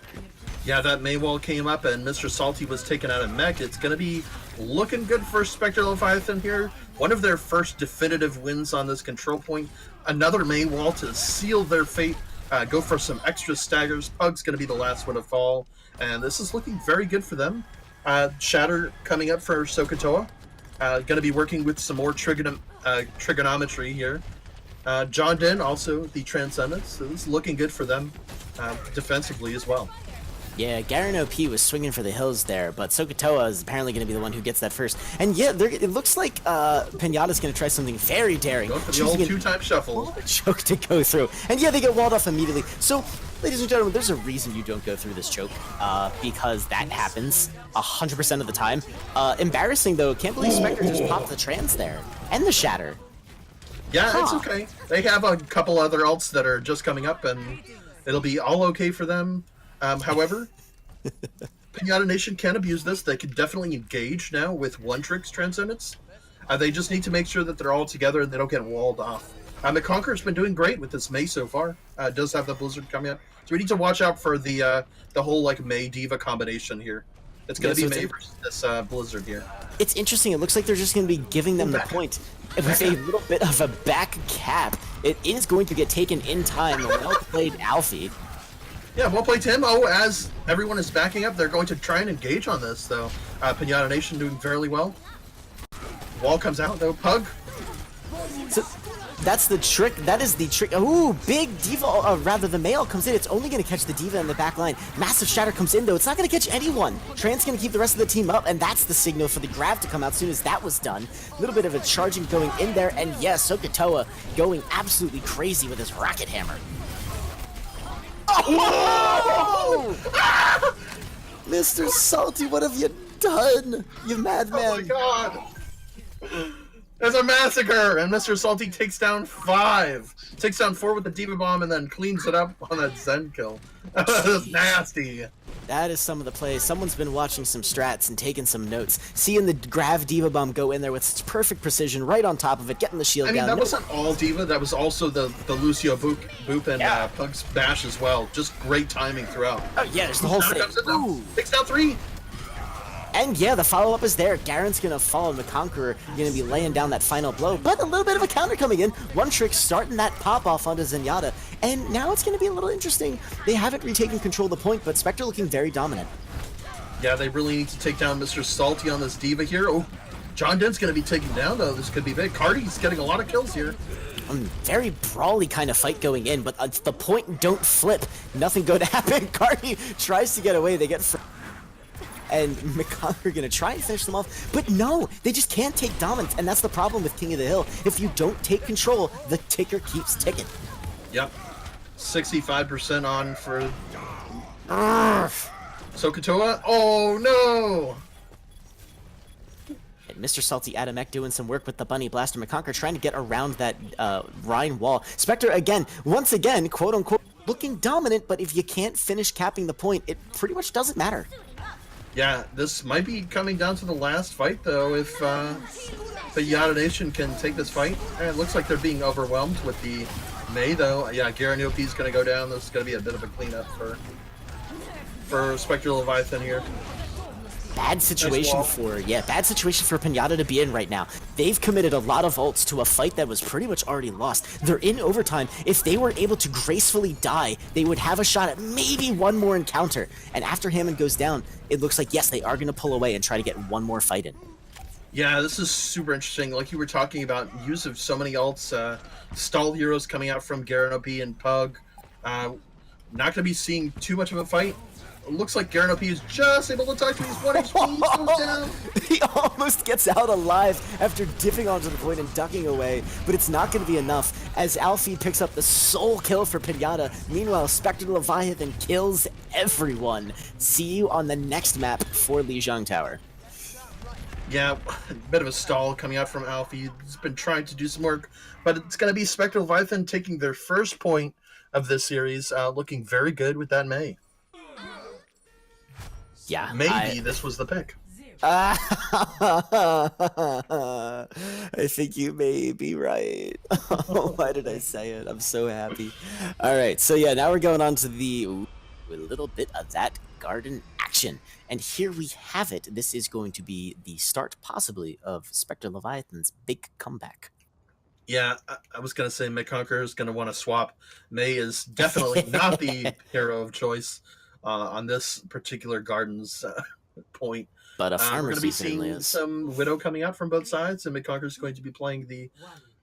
Speaker 3: Yeah, that Mei wall came up, and Mr. Salty was taken out of mech. It's going to be looking good for Spectre Leviathan here. One of their first definitive wins on this control point. Another Mei wall to seal their fate. Go for some extra staggers. Pug's going to be the last one to fall. And this is looking very good for them. Shatter coming up for Sokotoa. Going to be working with some more trigonometry here. John Den, also the Transcendence. So this is looking good for them defensively as well.
Speaker 1: Yeah, Garen OP was swinging for the hills there, but Sokotoa is apparently going to be the one who gets that first. And yeah, it looks like Piñata's going to try something very daring.
Speaker 3: Go for the old two-time shuffle.
Speaker 1: Choke to go through. And yeah, they get walled off immediately. So, ladies and gentlemen, there's a reason you don't go through this choke, because that happens 100% of the time. Embarrassing, though. Can't believe Spectre just popped the trans there. And the shatter.
Speaker 3: Yeah, It's okay. They have a couple other ults that are just coming up, and it'll be all okay for them. However, Piñata Nation can abuse this. They can definitely engage now with one-trick's Transcendence. They just need to make sure that they're all together and they don't get walled off. McConqueror's been doing great with this Mei so far. Does have the Blizzard coming up. So we need to watch out for the whole Mei Diva combination here. It's going to be Mei versus this Blizzard here.
Speaker 1: It's interesting. It looks like they're just going to be giving them the point with a little bit of a back cap. It is going to get taken in time. Well played, Alfie.
Speaker 3: Yeah, well played, Tim. Oh, as everyone is backing up, they're going to try and engage on this, though. Piñata Nation doing fairly well. Wall comes out, though. Pug.
Speaker 1: So that's the trick. That is the trick. Ooh, big Diva, rather the Male comes in. It's only going to catch the Diva in the back line. Massive Shatter comes in, though. It's not going to catch anyone. Trant's going to keep the rest of the team up, and that's the signal for the grab to come out soon as that was done. A little bit of a charging going in there, and yes, Sokotoa going absolutely crazy with his Rocket Hammer. Oh! Mr. Salty, what have you done? You madman.
Speaker 3: Oh my god! There's a massacre! And Mr. Salty takes down 5. Takes down 4 with the Diva Bomb and then cleans it up on that Zen kill. That's nasty.
Speaker 1: That is some of the plays. Someone's been watching some strats and taking some notes. Seeing the Grav Diva Bomb go in there with such perfect precision right on top of it, getting the shield down.
Speaker 3: That wasn't all Diva. That was also the Lucio Boop and Pug's Bash as well. Just great timing throughout.
Speaker 1: Oh yeah, there's the whole thing. Ooh.
Speaker 3: Takes down 3.
Speaker 1: And yeah, the follow-up is there. Garen's going to follow McConqueror, going to be laying down that final blow. But a little bit of a counter coming in. One trick starting that pop-off onto Zenyatta. And now it's going to be a little interesting. They haven't retaken control of the point, but Spectre looking very dominant.
Speaker 3: Yeah, they really need to take down Mr. Salty on this Diva here. Oh, John Den's going to be taken down, though. This could be big. Cardi's getting a lot of kills here.
Speaker 1: Very brawly kind of fight going in, but the point don't flip. Nothing good to happen. Cardi tries to get away. They get... And McConqueror gonna try and finish them off, but no, they just can't take dominance, and that's the problem with King of the Hill. If you don't take control, the ticker keeps ticking.
Speaker 3: Yep, 65% on for Sokotoa. Oh no!
Speaker 1: And Mr. Salty Adamek doing some work with the Bunny Blaster. McConqueror trying to get around that Rhine wall. Spectre again, once again, quote unquote, looking dominant, but if you can't finish capping the point, it pretty much doesn't matter.
Speaker 3: Yeah, this might be coming down to the last fight, though, if Piñata Nation can take this fight. It looks like they're being overwhelmed with the May, though. Yeah, Garen OP's going to go down. This is going to be a bit of a cleanup for Spectre Leviathan here.
Speaker 1: Bad situation for Piñata to be in right now. They've committed a lot of ults to a fight that was pretty much already lost. They're in overtime. If they were able to gracefully die, they would have a shot at maybe one more encounter. And after Hammond goes down, it looks like, yes, they are going to pull away and try to get one more fight in.
Speaker 3: Yeah, this is super interesting. Like you were talking about, use of so many ults, stall heroes coming out from Garen OP and Pug. Not going to be seeing too much of a fight. It looks like Garen OP is just able to talk to his 1 HP. Goes down.
Speaker 1: He almost gets out alive after dipping onto the point and ducking away, but it's not going to be enough as Alfie picks up the sole kill for Piñata. Meanwhile, Spectre Leviathan kills everyone. See you on the next map for Lijiang Tower.
Speaker 3: Yeah, a bit of a stall coming out from Alfie. He's been trying to do some work, but it's going to be Spectre Leviathan taking their first point of this series, looking very good with that May.
Speaker 1: Yeah,
Speaker 3: maybe this was the pick.
Speaker 1: I think you may be right. Why did I say it? I'm so happy. All right, so yeah, now we're going on to a little bit of that garden action. And here we have it. This is going to be the start, possibly, of Spectre Leviathan's big comeback.
Speaker 3: Yeah, I was going to say May Conqueror is going to want to swap. May is definitely not the hero of choice on this particular Garden's point.
Speaker 1: But
Speaker 3: we're going to be seeing some Widow coming out from both sides, and May Conqueror is going to be playing the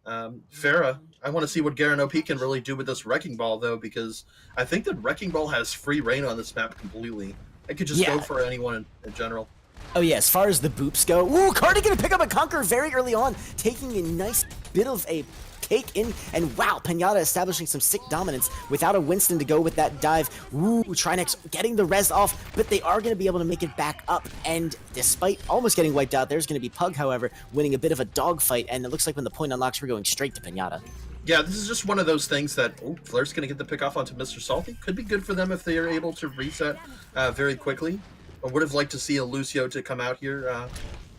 Speaker 3: Pharah. I want to see what Garen OP can really do with this Wrecking Ball, though, because I think that Wrecking Ball has free reign on this map completely. It could just go for anyone in general.
Speaker 1: Oh yeah, as far as the boops go, ooh, Cardi gonna pick up a Conqueror very early on, taking a nice bit of a cake in, and wow, Piñata establishing some sick dominance without a Winston to go with that dive. Ooh, Trinex getting the res off, but they are going to be able to make it back up, and despite almost getting wiped out, there's going to be Pug, however, winning a bit of a dogfight, and it looks like when the point unlocks, we're going straight to Piñata.
Speaker 3: Yeah, this is just one of those things that, Flair's going to get the pick off onto Mr. Salty. Could be good for them if they are able to reset very quickly. I would have liked to see a Lucio to come out here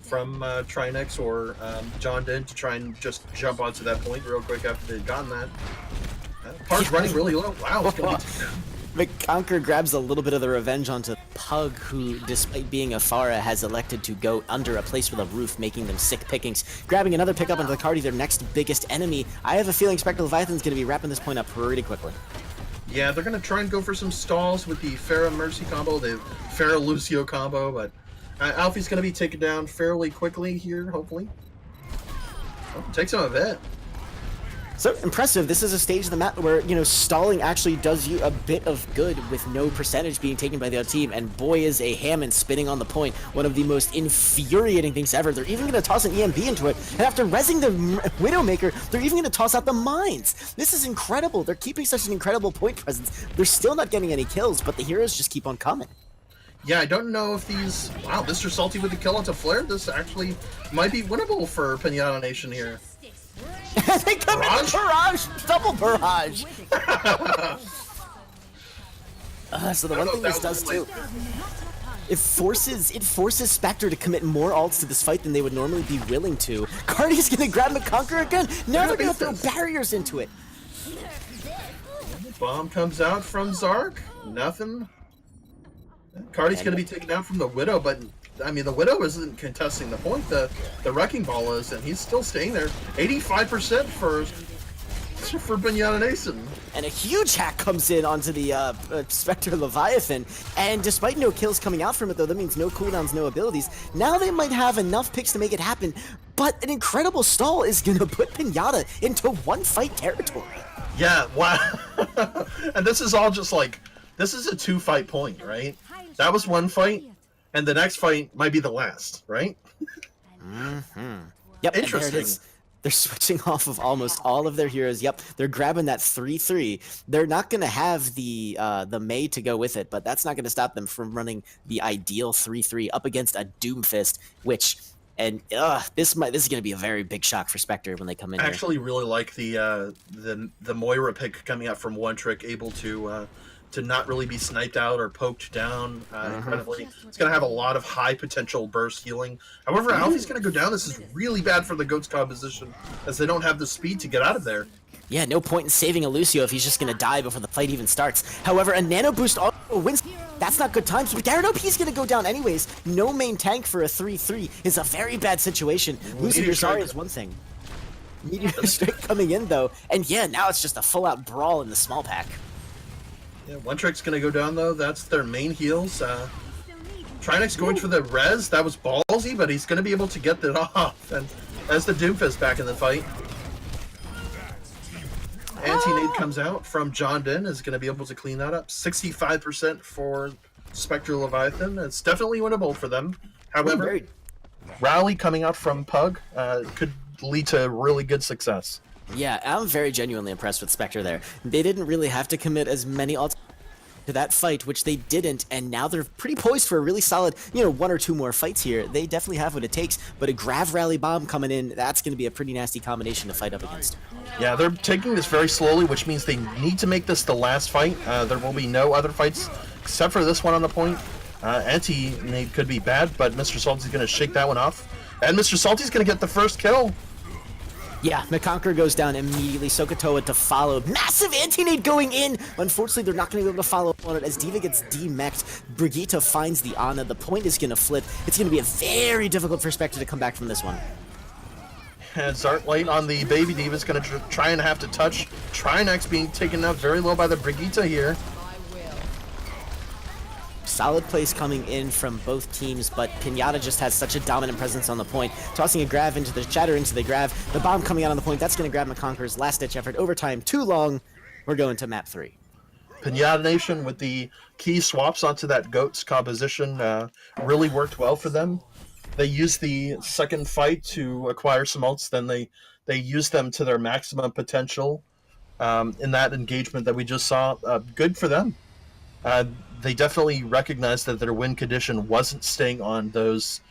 Speaker 3: from Trinex or John Den to try and just jump onto that point real quick after they'd gotten that. Park's running really low. Wow, it's going to be down.
Speaker 1: McConker grabs a little bit of the revenge onto Pug, who, despite being a Pharah, has elected to go under a place with a roof, making them sick pickings. Grabbing another pickup onto the Cardi, their next biggest enemy. I have a feeling Spectre Leviathan's going to be wrapping this point up pretty quickly.
Speaker 3: Yeah, they're going to try and go for some stalls with the Pharah Mercy combo, the Pharah Lucio combo, but Alfie's going to be taken down fairly quickly here, hopefully. Takes him a bit.
Speaker 1: So impressive. This is a stage of the map where, stalling actually does you a bit of good with no percentage being taken by the other team. And boy, is a Hammond spinning on the point. One of the most infuriating things ever. They're even going to toss an EMB into it. And after rezzing the Widowmaker, they're even going to toss out the mines. This is incredible. They're keeping such an incredible point presence. They're still not getting any kills, but the heroes just keep on coming.
Speaker 3: Yeah, I don't know if these... Wow, Mr. Salty with the kill onto Flair. This actually might be winnable for Piñata Nation here.
Speaker 1: They come in the barrage! Double barrage! So the one thing this does too, it forces Spectre to commit more ults to this fight than they would normally be willing to. Cardi's gonna grab the Conqueror again! Now they're gonna throw barriers into it!
Speaker 3: Bomb comes out from Zark. Nothing. Cardi's gonna be taken down from the Widow, but I mean, the Widow isn't contesting the point. The Wrecking Ball is, and he's still staying there. 85% for Piñata Nation.
Speaker 1: And a huge hack comes in onto the Spectre Leviathan, and despite no kills coming out from it, though, that means no cooldowns, no abilities. Now they might have enough picks to make it happen, but an incredible stall is going to put Piñata into one-fight territory.
Speaker 3: Yeah, wow. And this is all just like, this is a two-fight point, right? That was one fight. And the next fight might be the last, right?
Speaker 1: Mm-hmm. Yep.
Speaker 3: Interesting.
Speaker 1: They're switching off of almost all of their heroes. Yep. They're grabbing that 3-3. They're not going to have the May to go with it, but that's not going to stop them from running the ideal 3-3 up against a Doomfist, which... And this is going to be a very big shock for Spectre when they come in.
Speaker 3: I actually really like the Moira pick coming out from One Trick, able to to not really be sniped out or poked down incredibly. It's going to have a lot of high potential burst healing. However, Alfie's going to go down. This is really bad for the Goats composition as they don't have the speed to get out of there.
Speaker 1: Yeah, no point in saving a Lucio if he's just gonna die before the fight even starts. However, a nano boost also wins. That's not good times, but Garen OP's gonna go down anyways. No main tank for a 3-3 is a very bad situation. Losing your Zarya is one thing. Meteor Strike coming in though, and yeah, now it's just a full-out brawl in the small pack.
Speaker 3: Yeah, One Trick's gonna go down though. That's their main heals. Trinex going for the res. That was ballsy, but he's gonna be able to get that off. And as the Doomfist back in the fight. Anti-nade comes out from John Den, is going to be able to clean that up. 65% for Spectre Leviathan. It's definitely winnable for them. However, rally coming out from Pug could lead to really good success.
Speaker 1: Yeah, I'm very genuinely impressed with Spectre there. They didn't really have to commit as many ults to that fight, which they didn't, and now they're pretty poised for a really solid, one or two more fights here. They definitely have what it takes, but a Grav Rally Bomb coming in, that's going to be a pretty nasty combination to fight up against.
Speaker 3: Yeah, they're taking this very slowly, which means they need to make this the last fight. There will be no other fights except for this one on the point. Anti-nade could be bad, but Mr. Salty's going to shake that one off. And Mr. Salty's going to get the first kill.
Speaker 1: Yeah, McConqueror goes down immediately. Sokotoa to follow. Massive anti-nade going in! Unfortunately, they're not going to be able to follow on it as D.Va gets demech'd. Brigitte finds the Ana. The point is going to flip. It's going to be a very difficult for Spectre to come back from this one.
Speaker 3: And Zartlight on the Baby D.Va is going to try and have to touch. Trinex being taken out very low by the Brigitte here.
Speaker 1: Solid place coming in from both teams, but Piñata just has such a dominant presence on the point. Tossing a Grav into the Shatter into the Grav. The bomb coming out on the point. That's going to grab McConqueror's last-ditch effort. Overtime too long. We're going to map 3.
Speaker 3: Piñata Nation with the key swaps onto that Goats composition really worked well for them. They used the second fight to acquire some ults, then they used them to their maximum potential in that engagement that we just saw. Good for them. They definitely recognized that their win condition wasn't staying on those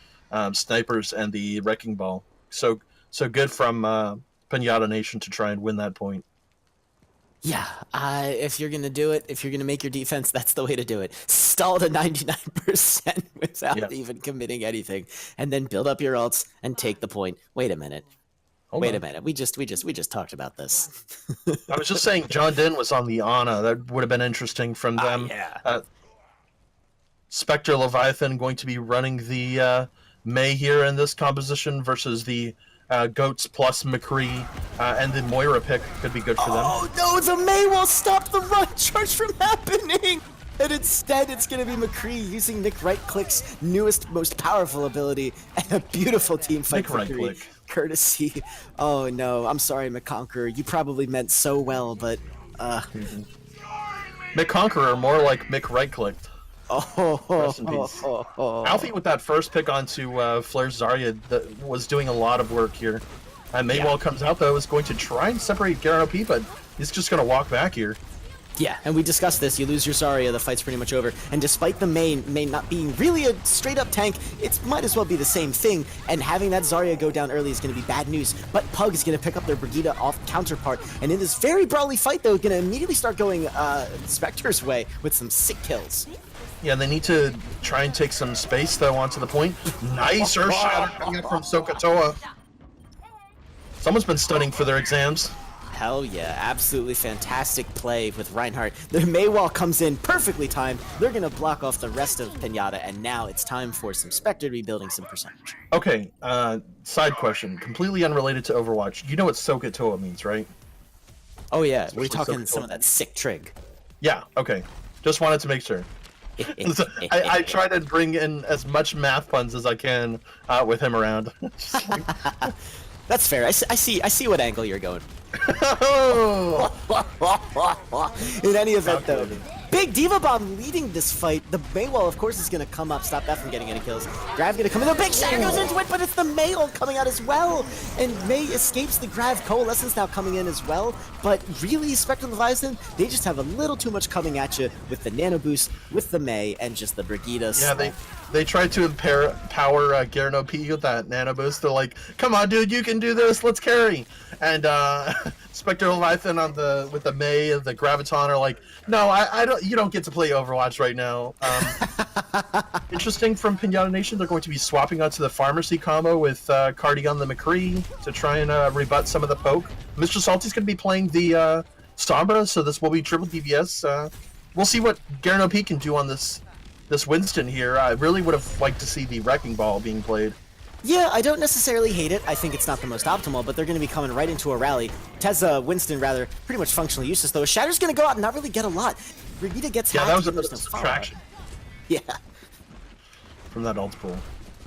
Speaker 3: snipers and the Wrecking Ball. So good from Piñata Nation to try and win that point.
Speaker 1: Yeah, if you're going to do it, if you're going to make your defense, that's the way to do it. Stall to 99% without even committing anything, and then build up your ults and take the point. Wait a minute. Wait a minute. We just talked about this.
Speaker 3: I was just saying John Den was on the Ana. That would have been interesting from them.
Speaker 1: Yeah.
Speaker 3: Spectre Leviathan going to be running the May here in this composition versus the Goats plus McCree, and the Moira pick could be good for them.
Speaker 1: Oh no, the May will stop the run charge from happening! And instead it's going to be McCree using Nick Right-Click's newest, most powerful ability, and a beautiful team fight
Speaker 3: Nick Right-Click.
Speaker 1: Courtesy. Oh no, I'm sorry, McConqueror. You probably meant so well, but...
Speaker 3: McConqueror, more like Mick Right-Clicked. Rest in peace. Alfie with that first pick onto Flair's Zarya was doing a lot of work here. Maywall comes out though, is going to try and separate Garen OP, but he's just going to walk back here.
Speaker 1: Yeah, and we discussed this. You lose your Zarya, the fight's pretty much over. And despite the main not being really a straight-up tank, it might as well be the same thing. And having that Zarya go down early is going to be bad news. But Pug is going to pick up their Brigitte off counterpart. And in this very brawly fight, though, going to immediately start going Spectre's way with some sick kills.
Speaker 3: Yeah, they need to try and take some space, though, onto the point. Nice Earth Shatter coming up from Sokotoa. Someone's been studying for their exams.
Speaker 1: Hell yeah, absolutely fantastic play with Reinhardt. The Maywall comes in perfectly timed. They're going to block off the rest of Piñata, and now it's time for some Spectre rebuilding some percentage.
Speaker 3: Okay, side question, completely unrelated to Overwatch. You know what Sokotoa means, right?
Speaker 1: Oh yeah, we're talking some of that sick trig.
Speaker 3: Yeah, okay. Just wanted to make sure. I try to bring in as much math puns as I can with him around.
Speaker 1: That's fair. I see what angle you're going. In any event, though, Big D.Va Bomb leading this fight. the Maywall, of course, is going to come up, stop that from getting any kills. Grav going to come in, the big shatter goes into it, but it's the Mayall coming out as well. And May escapes the Grav. Coalescence now coming in as well. But really, Spectre and Leviathan, they just have a little too much coming at you with the Nano Boost, with the May, and just the Brigida.
Speaker 3: Yeah, they tried to power Garen OP with that Nano Boost. They're like, come on, dude, you can do this, let's carry. And Spectre and Leviathan with the May and the Graviton are like, no, I don't. You don't get to play Overwatch right now. Interesting from Piñata Nation, they're going to be swapping onto the Pharmacy combo with Cardigan the McCree to try and rebut some of the poke. Mr. Salty's going to be playing the Sombra, so this will be triple DPS. We'll see what Garen OP can do on this Winston here. I really would have liked to see the Wrecking Ball being played.
Speaker 1: Yeah, I don't necessarily hate it. I think it's not the most optimal, but they're going to be coming right into a rally. Winston, rather, pretty much functionally useless, though. Shatter's going to go out and not really get a lot. Brigida gets hacked.
Speaker 3: Yeah, that was a bit of subtraction.
Speaker 1: Yeah.
Speaker 3: From that ult pool.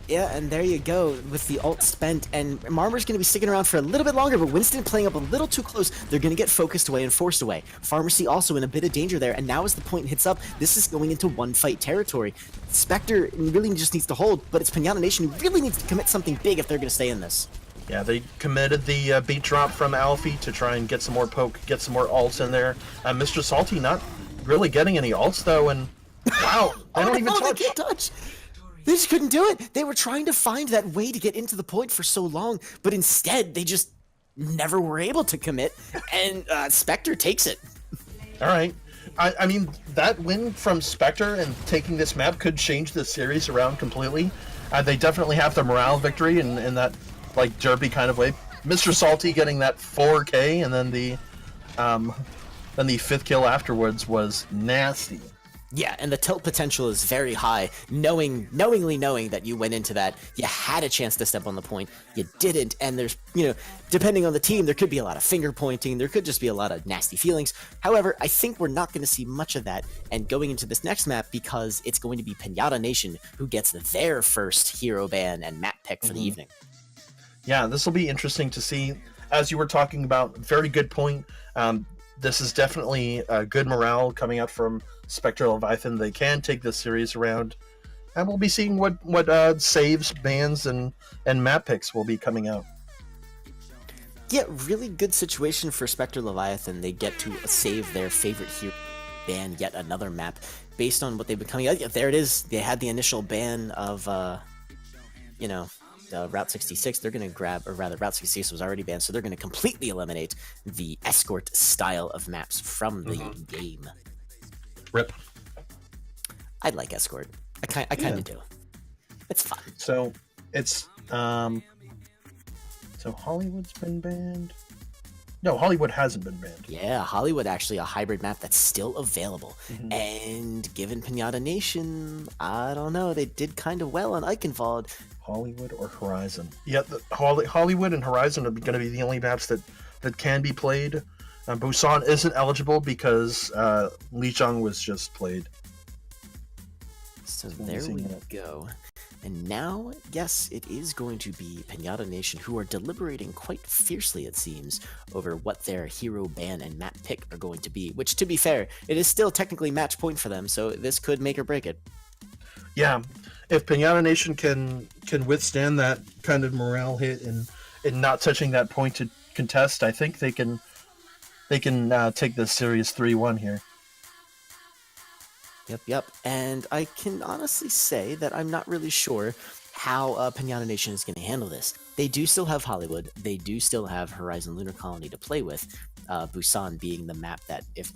Speaker 1: Yeah, and there you go with the ult spent, and Marmor's going to be sticking around for a little bit longer, but Winston playing up a little too close. They're going to get focused away and forced away. Pharmacy also in a bit of danger there, and now as the point hits up, this is going into one-fight territory. Spectre really just needs to hold, but it's Piñata Nation who really needs to commit something big if they're going to stay in this.
Speaker 3: Yeah, they committed the beat drop from Alfie to try and get some more poke, get some more ults in there. Mr. Salty not really getting any ults, though, and wow, they don't even touch.
Speaker 1: They can't touch. They just couldn't do it. They were trying to find that way to get into the point for so long, but instead they just never were able to commit, and Spectre takes it.
Speaker 3: All right. I mean, that win from Spectre and taking this map could change the series around completely. They definitely have the morale victory in that like derby kind of way. Mr. Salty getting that 4K, and then the 5th kill afterwards was nasty.
Speaker 1: Yeah, and the tilt potential is very high. Knowingly knowing that you went into that, you had a chance to step on the point, you didn't, and there's, depending on the team, there could be a lot of finger pointing, there could just be a lot of nasty feelings. However, I think we're not going to see much of that, and going into this next map, because it's going to be Piñata Nation who gets their first hero ban and map pick for the evening.
Speaker 3: Yeah, this will be interesting to see. As you were talking about, very good point. This is definitely good morale coming out from Spectre Leviathan. They can take this series around, and we'll be seeing what saves, bans, and map picks will be coming out.
Speaker 1: Yeah, really good situation for Spectre Leviathan. They get to save their favorite hero, ban yet another map based on what they've been coming out. Yeah, there it is. They had the initial ban of Route 66, they're going to grab, or rather, Route 66 was already banned, so they're going to completely eliminate the escort style of maps from the game.
Speaker 3: Rip.
Speaker 1: I like escort. I kind of do. It's fun.
Speaker 3: So it's so Hollywood's been banned. No, Hollywood hasn't been banned.
Speaker 1: Yeah, Hollywood actually a hybrid map that's still available. And given Piñata Nation, I don't know, they did kind of well on Eichenwald.
Speaker 3: Hollywood or Horizon? Yeah, Hollywood and Horizon are going to be the only maps that can be played. Busan isn't eligible because Lijiang was just played.
Speaker 1: So there we go. And now, yes, it is going to be Piñata Nation who are deliberating quite fiercely, it seems, over what their hero ban and map pick are going to be. Which, to be fair, it is still technically match point for them, so this could make or break it.
Speaker 3: Yeah, if Piñata Nation can withstand that kind of morale hit and not touching that point to contest, I think they can take this series 3-1 here.
Speaker 1: Yep. And I can honestly say that I'm not really sure how Piñata Nation is going to handle this. They do still have Hollywood. They do still have Horizon Lunar Colony to play with. Busan being the map that if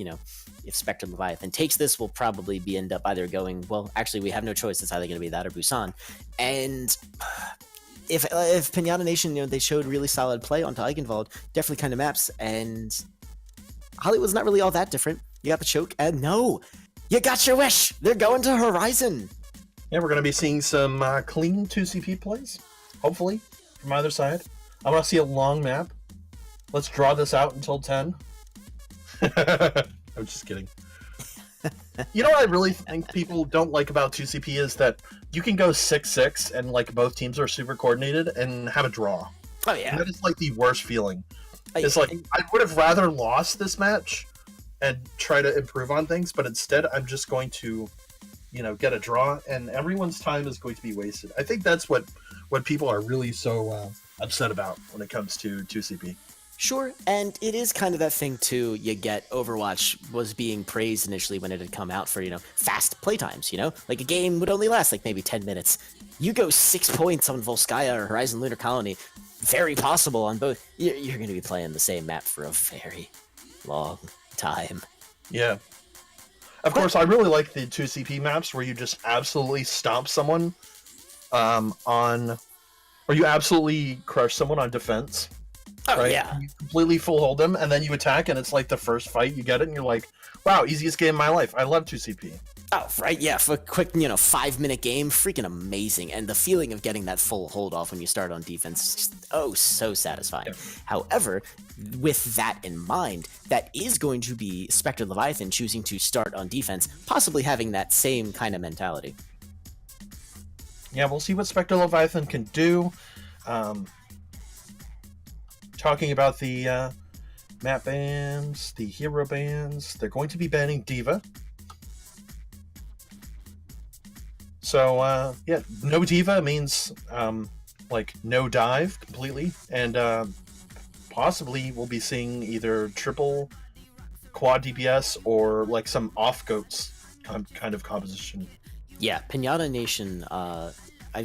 Speaker 1: Spectre Leviathan takes this, will probably end up either going, well, actually, we have no choice. It's either going to be that or Busan. And if Piñata Nation, they showed really solid play onto Eichenwald, definitely kind of maps, and Hollywood's not really all that different. You got the choke, and no! You got your wish! They're going to Horizon!
Speaker 3: Yeah, we're going to be seeing some clean 2CP plays, hopefully, from either side. I want to see a long map. Let's draw this out until 10. I'm just kidding. You know what I really think people don't like about 2CP is that you can go 6-6 and both teams are super coordinated and have a draw.
Speaker 1: Oh, yeah.
Speaker 3: And that is the worst feeling. It's I would have rather lost this match and try to improve on things, but instead I'm just going to get a draw, and everyone's time is going to be wasted. I think that's what people are really so upset about when it comes to 2CP.
Speaker 1: Sure, and it is kind of that thing too. You get Overwatch was being praised initially when it had come out for, fast playtimes, Like a game would only last like maybe 10 minutes. You go 6 points on Volskaya or Horizon Lunar Colony, very possible on both. You're going to be playing the same map for a very long time.
Speaker 3: Yeah. Of course, I really like the 2CP maps where you just absolutely stomp someone or you absolutely crush someone on defense.
Speaker 1: Oh,
Speaker 3: right?
Speaker 1: yeah.
Speaker 3: You completely full hold them, and then you attack, and it's like the first fight, you get it, and you're like, wow, easiest game of my life. I love 2CP.
Speaker 1: Oh, right, yeah, for a quick, 5-minute game, freaking amazing. And the feeling of getting that full hold off when you start on defense is just, so satisfying. Yeah. However, with that in mind, that is going to be Spectre Leviathan choosing to start on defense, possibly having that same kind of mentality.
Speaker 3: Yeah, we'll see what Spectre Leviathan can do. Talking about the map bans, the hero bans, they're going to be banning D.Va. So, no D.Va means, no dive completely, and possibly we'll be seeing either triple quad DPS or, some off-goats kind of composition.
Speaker 1: Yeah, Piñata Nation,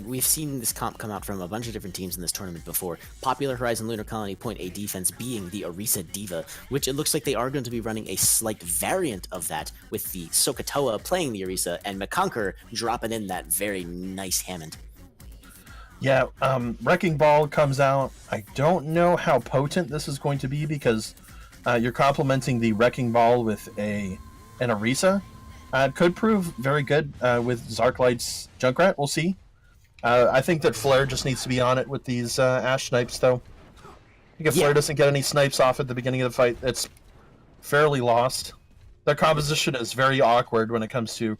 Speaker 1: we've seen this comp come out from a bunch of different teams in this tournament before. Popular Horizon Lunar Colony point A defense being the Orisa D.Va, which it looks like they are going to be running a slight variant of that with the Sokotoa playing the Orisa and McConker dropping in that very nice Hammond.
Speaker 3: Yeah, Wrecking Ball comes out. I don't know how potent this is going to be because you're complementing the Wrecking Ball with an Orisa. It could prove very good with Zarklight's Junkrat. We'll see. I think that Flare just needs to be on it with these Ash snipes, though. I think if Flare doesn't get any snipes off at the beginning of the fight, it's fairly lost. Their composition is very awkward when it comes to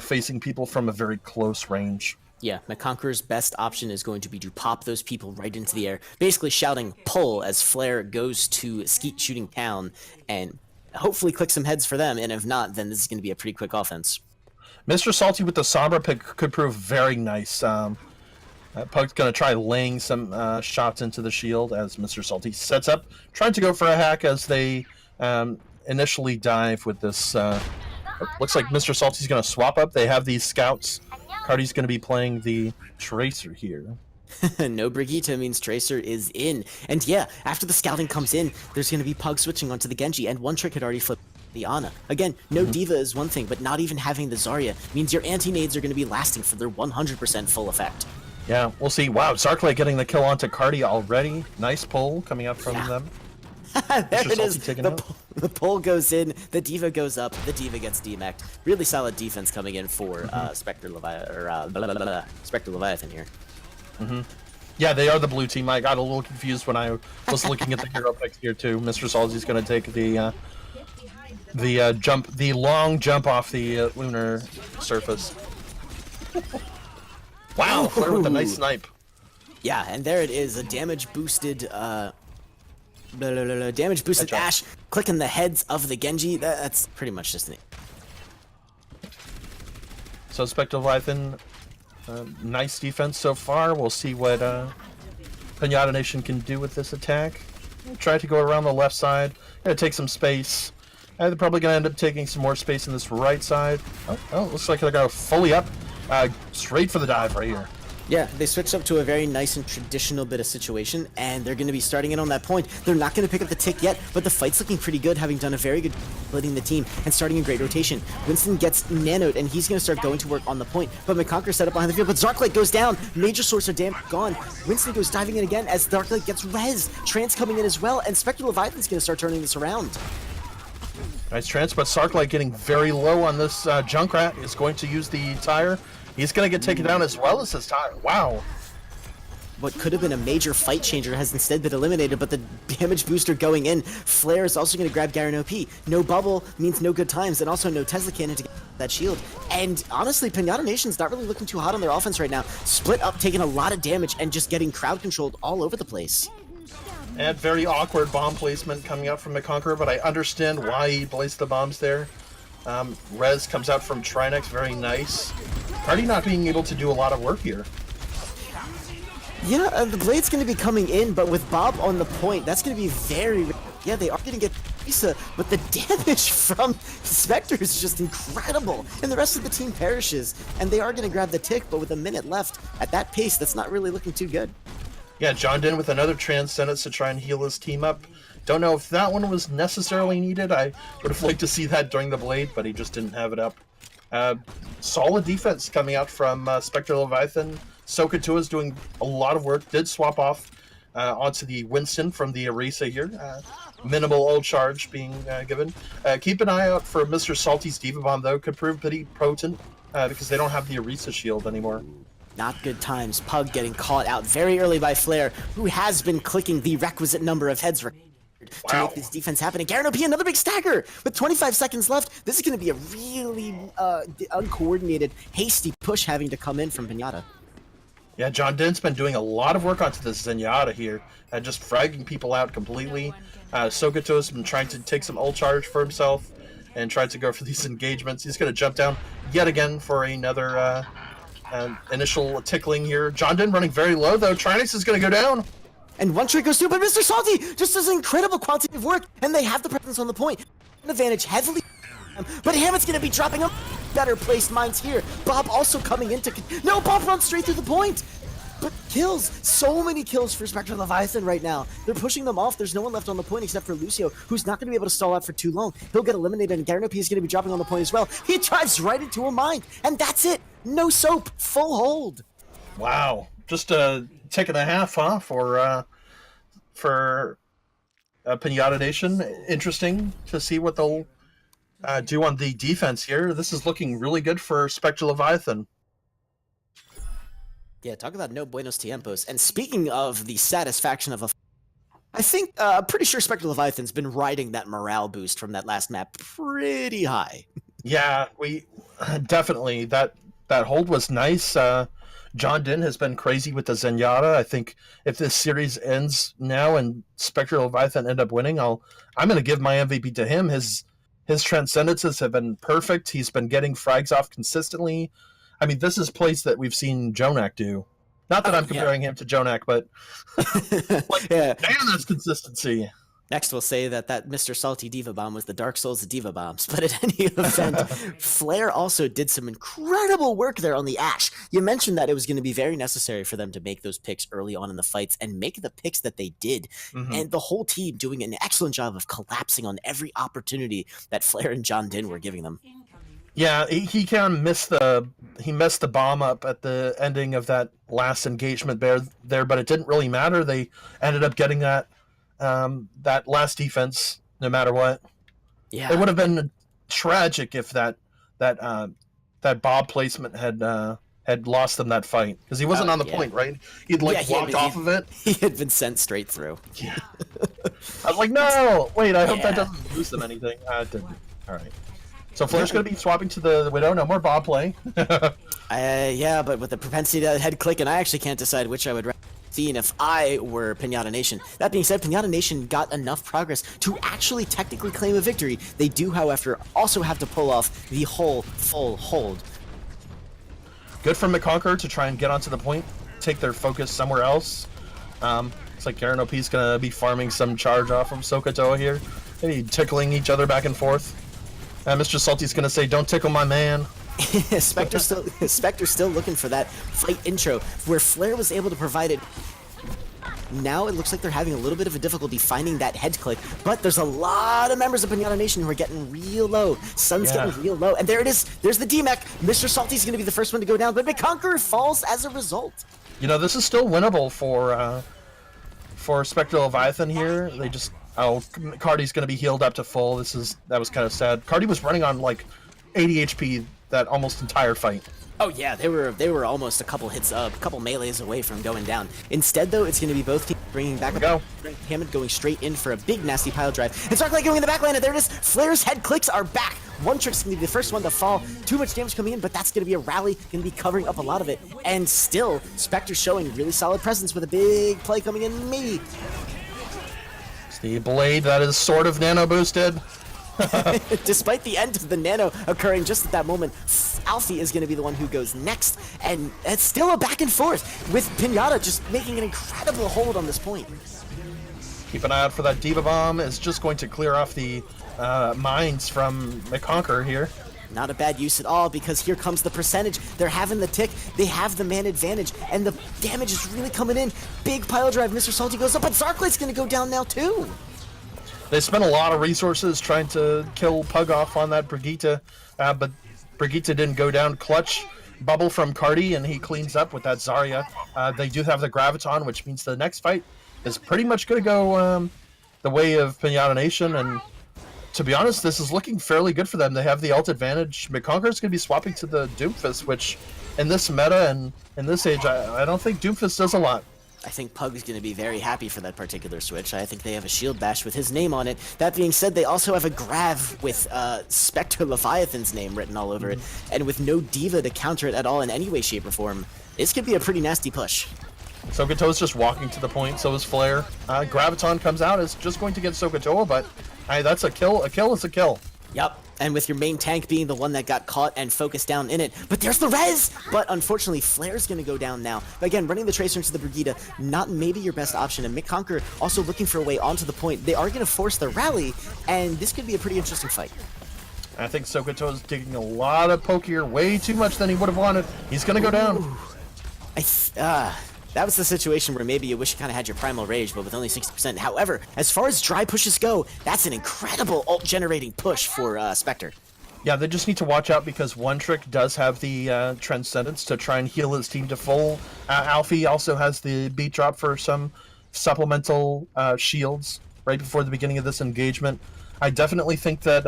Speaker 3: facing people from a very close range.
Speaker 1: Yeah, McConker's best option is going to be to pop those people right into the air, basically shouting pull as Flare goes to Skeet shooting town, and hopefully click some heads for them, and if not, then this is going to be a pretty quick offense.
Speaker 3: Mr. Salty with the Sombra pick could prove very nice. Pug's going to try laying some shots into the shield as Mr. Salty sets up, trying to go for a hack as they initially dive with this. Looks like Mr. Salty's going to swap up. They have these scouts. Cardi's going to be playing the Tracer here.
Speaker 1: No Brigitte means Tracer is in. And yeah, after the scouting comes in, there's going to be Pug switching onto the Genji, and one trick had already flipped the Ana. Again, no D.Va is one thing, but not even having the Zarya means your anti-nades are going to be lasting for their 100% full effect.
Speaker 3: Yeah, we'll see. Wow, Zarklight getting the kill onto Cardi already. Nice pull coming up from them.
Speaker 1: There it is. The pull goes in, the D.Va goes up, the D.Va gets demeched. Really solid defense coming in for Spectre Leviathan here.
Speaker 3: Yeah, they are the blue team. I got a little confused when I was looking at the hero picks here too. Mr. Salty's going to take the long jump off the lunar surface. Wow, Flare with a nice snipe.
Speaker 1: Yeah, and there it is, a damage boosted Ash clicking the heads of the Genji. That's pretty much just it.
Speaker 3: So Spectre Leviathan, nice defense so far. We'll see what Piñata Nation can do with this attack. Try to go around the left side. Gonna take some space. They're probably gonna end up taking some more space in this right side. Oh, looks like they're gonna go fully up, straight for the dive right here.
Speaker 1: Yeah, they switched up to a very nice and traditional bit of situation, and they're going to be starting it on that point. They're not going to pick up the tick yet, but the fight's looking pretty good, having done a very good splitting the team and starting a great rotation. Winston gets nanoed, and he's going to start going to work on the point, but McConker set up behind the field, but Zarklight goes down. Major source of damage gone. Winston goes diving in again as Zarklight gets res. Trance coming in as well, and Spectre Leviathan's going to start turning this around.
Speaker 3: Nice trance, but Zarklight getting very low on this Junkrat is going to use the tire. He's going to get taken down as well as his tire. Wow.
Speaker 1: What could have been a major fight changer has instead been eliminated, but the damage booster going in. Flare is also going to grab Garen OP. No bubble means no good times, and also no Tesla cannon to get that shield. And honestly, Piñata Nation's not really looking too hot on their offense right now. Split up, taking a lot of damage, and just getting crowd controlled all over the place.
Speaker 3: And very awkward bomb placement coming up from McConker, but I understand why he placed the bombs there. Rez comes out from Trinex, very nice. Cardi not being able to do a lot of work here.
Speaker 1: Yeah, the Blade's going to be coming in, but with Bob on the point, that's going to be very... Yeah, they are going to get Lisa, but the damage from Spectre is just incredible, and the rest of the team perishes, and they are going to grab the tick, but with a minute left, at that pace, that's not really looking too good.
Speaker 3: Yeah, John Din with another Transcendence to try and heal his team up. Don't know if that one was necessarily needed. I would have liked to see that during the Blade, but he just didn't have it up. Solid defense coming out from Spectre Leviathan. Sokatua is doing a lot of work. Did swap off onto the Winston from the Orisa here. Minimal ult charge being given. Keep an eye out for Mr. Salty's Diva Bomb, though. Could prove pretty potent because they don't have the Orisa shield anymore.
Speaker 1: Not good times. Pug getting caught out very early by Flare, who has been clicking the requisite number of heads to make this defense happen. And Garen OP, another big stagger! With 25 seconds left, this is going to be a really uncoordinated, hasty push having to come in from Piñata.
Speaker 3: Yeah, John Din's been doing a lot of work onto this Zenyatta here, just fragging people out completely. Sogato's been trying to take some ult charge for himself and trying to go for these engagements. He's going to jump down yet again for another initial tickling here. John Din running very low, though. Trinix is going to go down.
Speaker 1: And one trick goes through, but Mr. Salty just does an incredible quantity of work, and they have the presence on the point. An advantage heavily, but Hammett's going to be dropping up better placed mines here. Bob also coming into... No, Bob runs straight through the point! But kills! So many kills for Spectre Leviathan right now. They're pushing them off. There's no one left on the point except for Lucio, who's not going to be able to stall out for too long. He'll get eliminated, and Garen OP is going to be dropping on the point as well. He drives right into a mine, and that's it! No soap! Full hold!
Speaker 3: Wow. Just a tick and a half, huh? For Piñata Nation. Interesting to see what they'll do on the defense here. This is looking really good for Spectre Leviathan.
Speaker 1: Yeah, talk about no buenos tiempos. And speaking of the satisfaction of a... I think, pretty sure Spectre Leviathan's been riding that morale boost from that last map pretty high.
Speaker 3: Yeah, we definitely. That hold was nice. John Din has been crazy with the Zenyatta. I think if this series ends now and Spectre Leviathan end up winning, I'm going to give my MVP to him. His transcendences have been perfect. He's been getting frags off consistently. I mean, this is plays that we've seen Jonak do. Not that I'm comparing him to Jonak, but damn, that's consistency.
Speaker 1: Next, we'll say that Mr. Salty Diva Bomb was the Dark Souls of Diva Bombs. But at any event, Flare also did some incredible work there on the Ashe. You mentioned that it was going to be very necessary for them to make those picks early on in the fights and make the picks that they did. Mm-hmm. And the whole team doing an excellent job of collapsing on every opportunity that Flare and John Din were giving them.
Speaker 3: Yeah, he kind of messed the bomb up at the ending of that last engagement there, but it didn't really matter. They ended up getting that last defense no matter what. Yeah, it would have been tragic if that Bob placement had lost them that fight because he wasn't on the point, right? He'd walked off of it.
Speaker 1: He had been sent straight through.
Speaker 3: Yeah, I was like, no, wait, I hope that doesn't lose them anything. It didn't. All right. So Flair's going to be swapping to the Widow. No more Bob play.
Speaker 1: Yeah, but with the propensity to head click, and I actually can't decide which I would rather see if I were Piñata Nation. That being said, Piñata Nation got enough progress to actually technically claim a victory. They do, however, also have to pull off the whole full hold.
Speaker 3: Good for McConquer to try and get onto the point, take their focus somewhere else. It's like Garen OP is going to be farming some charge off from Sokato here. Maybe tickling each other back and forth. Mr. Salty's going to say, don't tickle my man.
Speaker 1: Spectre's still looking for that fight intro where Flare was able to provide it. Now it looks like they're having a little bit of a difficulty finding that head click, but there's a lot of members of Piñata Nation who are getting real low. Sun's getting real low, and there it is. There's the DMAC. Mr. Salty's going to be the first one to go down, but McConquer falls as a result.
Speaker 3: You know, this is still winnable for Spectre Leviathan here. They just... Oh, Cardi's going to be healed up to full. That was kind of sad. Cardi was running on like 80 HP that almost entire fight.
Speaker 1: Oh yeah, they were almost a couple hits up, a couple melees away from going down. Instead, though, it's going to be both teams bringing back up. Hammond going straight in for a big nasty pile drive. And Starklight going in the back lane, and there it is. Flare's head clicks are back. One trick's going to be the first one to fall. Too much damage coming in, but that's going to be a rally, going to be covering up a lot of it. And still, Spectre showing really solid presence with a big play coming in. Maybe.
Speaker 3: The blade that is sort of nano boosted.
Speaker 1: Despite the end of the nano occurring just at that moment, Alfie is going to be the one who goes next, and it's still a back and forth with Piñata just making an incredible hold on this point.
Speaker 3: Keep an eye out for that Diva Bomb. It's just going to clear off the mines from McConqueror here.
Speaker 1: Not a bad use at all, because here comes the percentage. They're having the tick, they have the man advantage, and the damage is really coming in. Big pile drive, Mr. Salty goes up, but Zarklight's gonna go down now too.
Speaker 3: They spent a lot of resources trying to kill Pug off on that Brigitte, but Brigitte didn't go down. Clutch bubble from Cardi, and he cleans up with that Zarya. They do have the Graviton, which means the next fight is pretty much going to go the way of Piñata Nation, and to be honest, this is looking fairly good for them. They have the ult advantage. McConqueror's going to be swapping to the Doomfist, which in this meta and in this age, I don't think Doomfist does a lot.
Speaker 1: I think Pug is going to be very happy for that particular switch. I think they have a shield bash with his name on it. That being said, they also have a Grav with Spectre Leviathan's name written all over it, and with no Diva to counter it at all in any way, shape, or form. This could be a pretty nasty push.
Speaker 3: Sokoto's just walking to the point, so is Flare. Graviton comes out, is just going to get Sokotoa, but that's a kill. A kill is a kill.
Speaker 1: Yup, and with your main tank being the one that got caught and focused down in it. But there's the res! But unfortunately, Flare's gonna go down now. But again, running the Tracer into the Brigitte, not maybe your best option, and McConqueror also looking for a way onto the point. They are gonna force the rally, and this could be a pretty interesting fight.
Speaker 3: I think Sokoto's taking a lot of poke here, way too much than he would have wanted. He's gonna go down.
Speaker 1: That was the situation where maybe you wish you kind of had your Primal Rage, but with only 60%. However, as far as dry pushes go, that's an incredible ult-generating push for Spectre.
Speaker 3: Yeah, they just need to watch out because One Trick does have the Transcendence to try and heal his team to full. Alfie also has the beat drop for some supplemental shields right before the beginning of this engagement. I definitely think that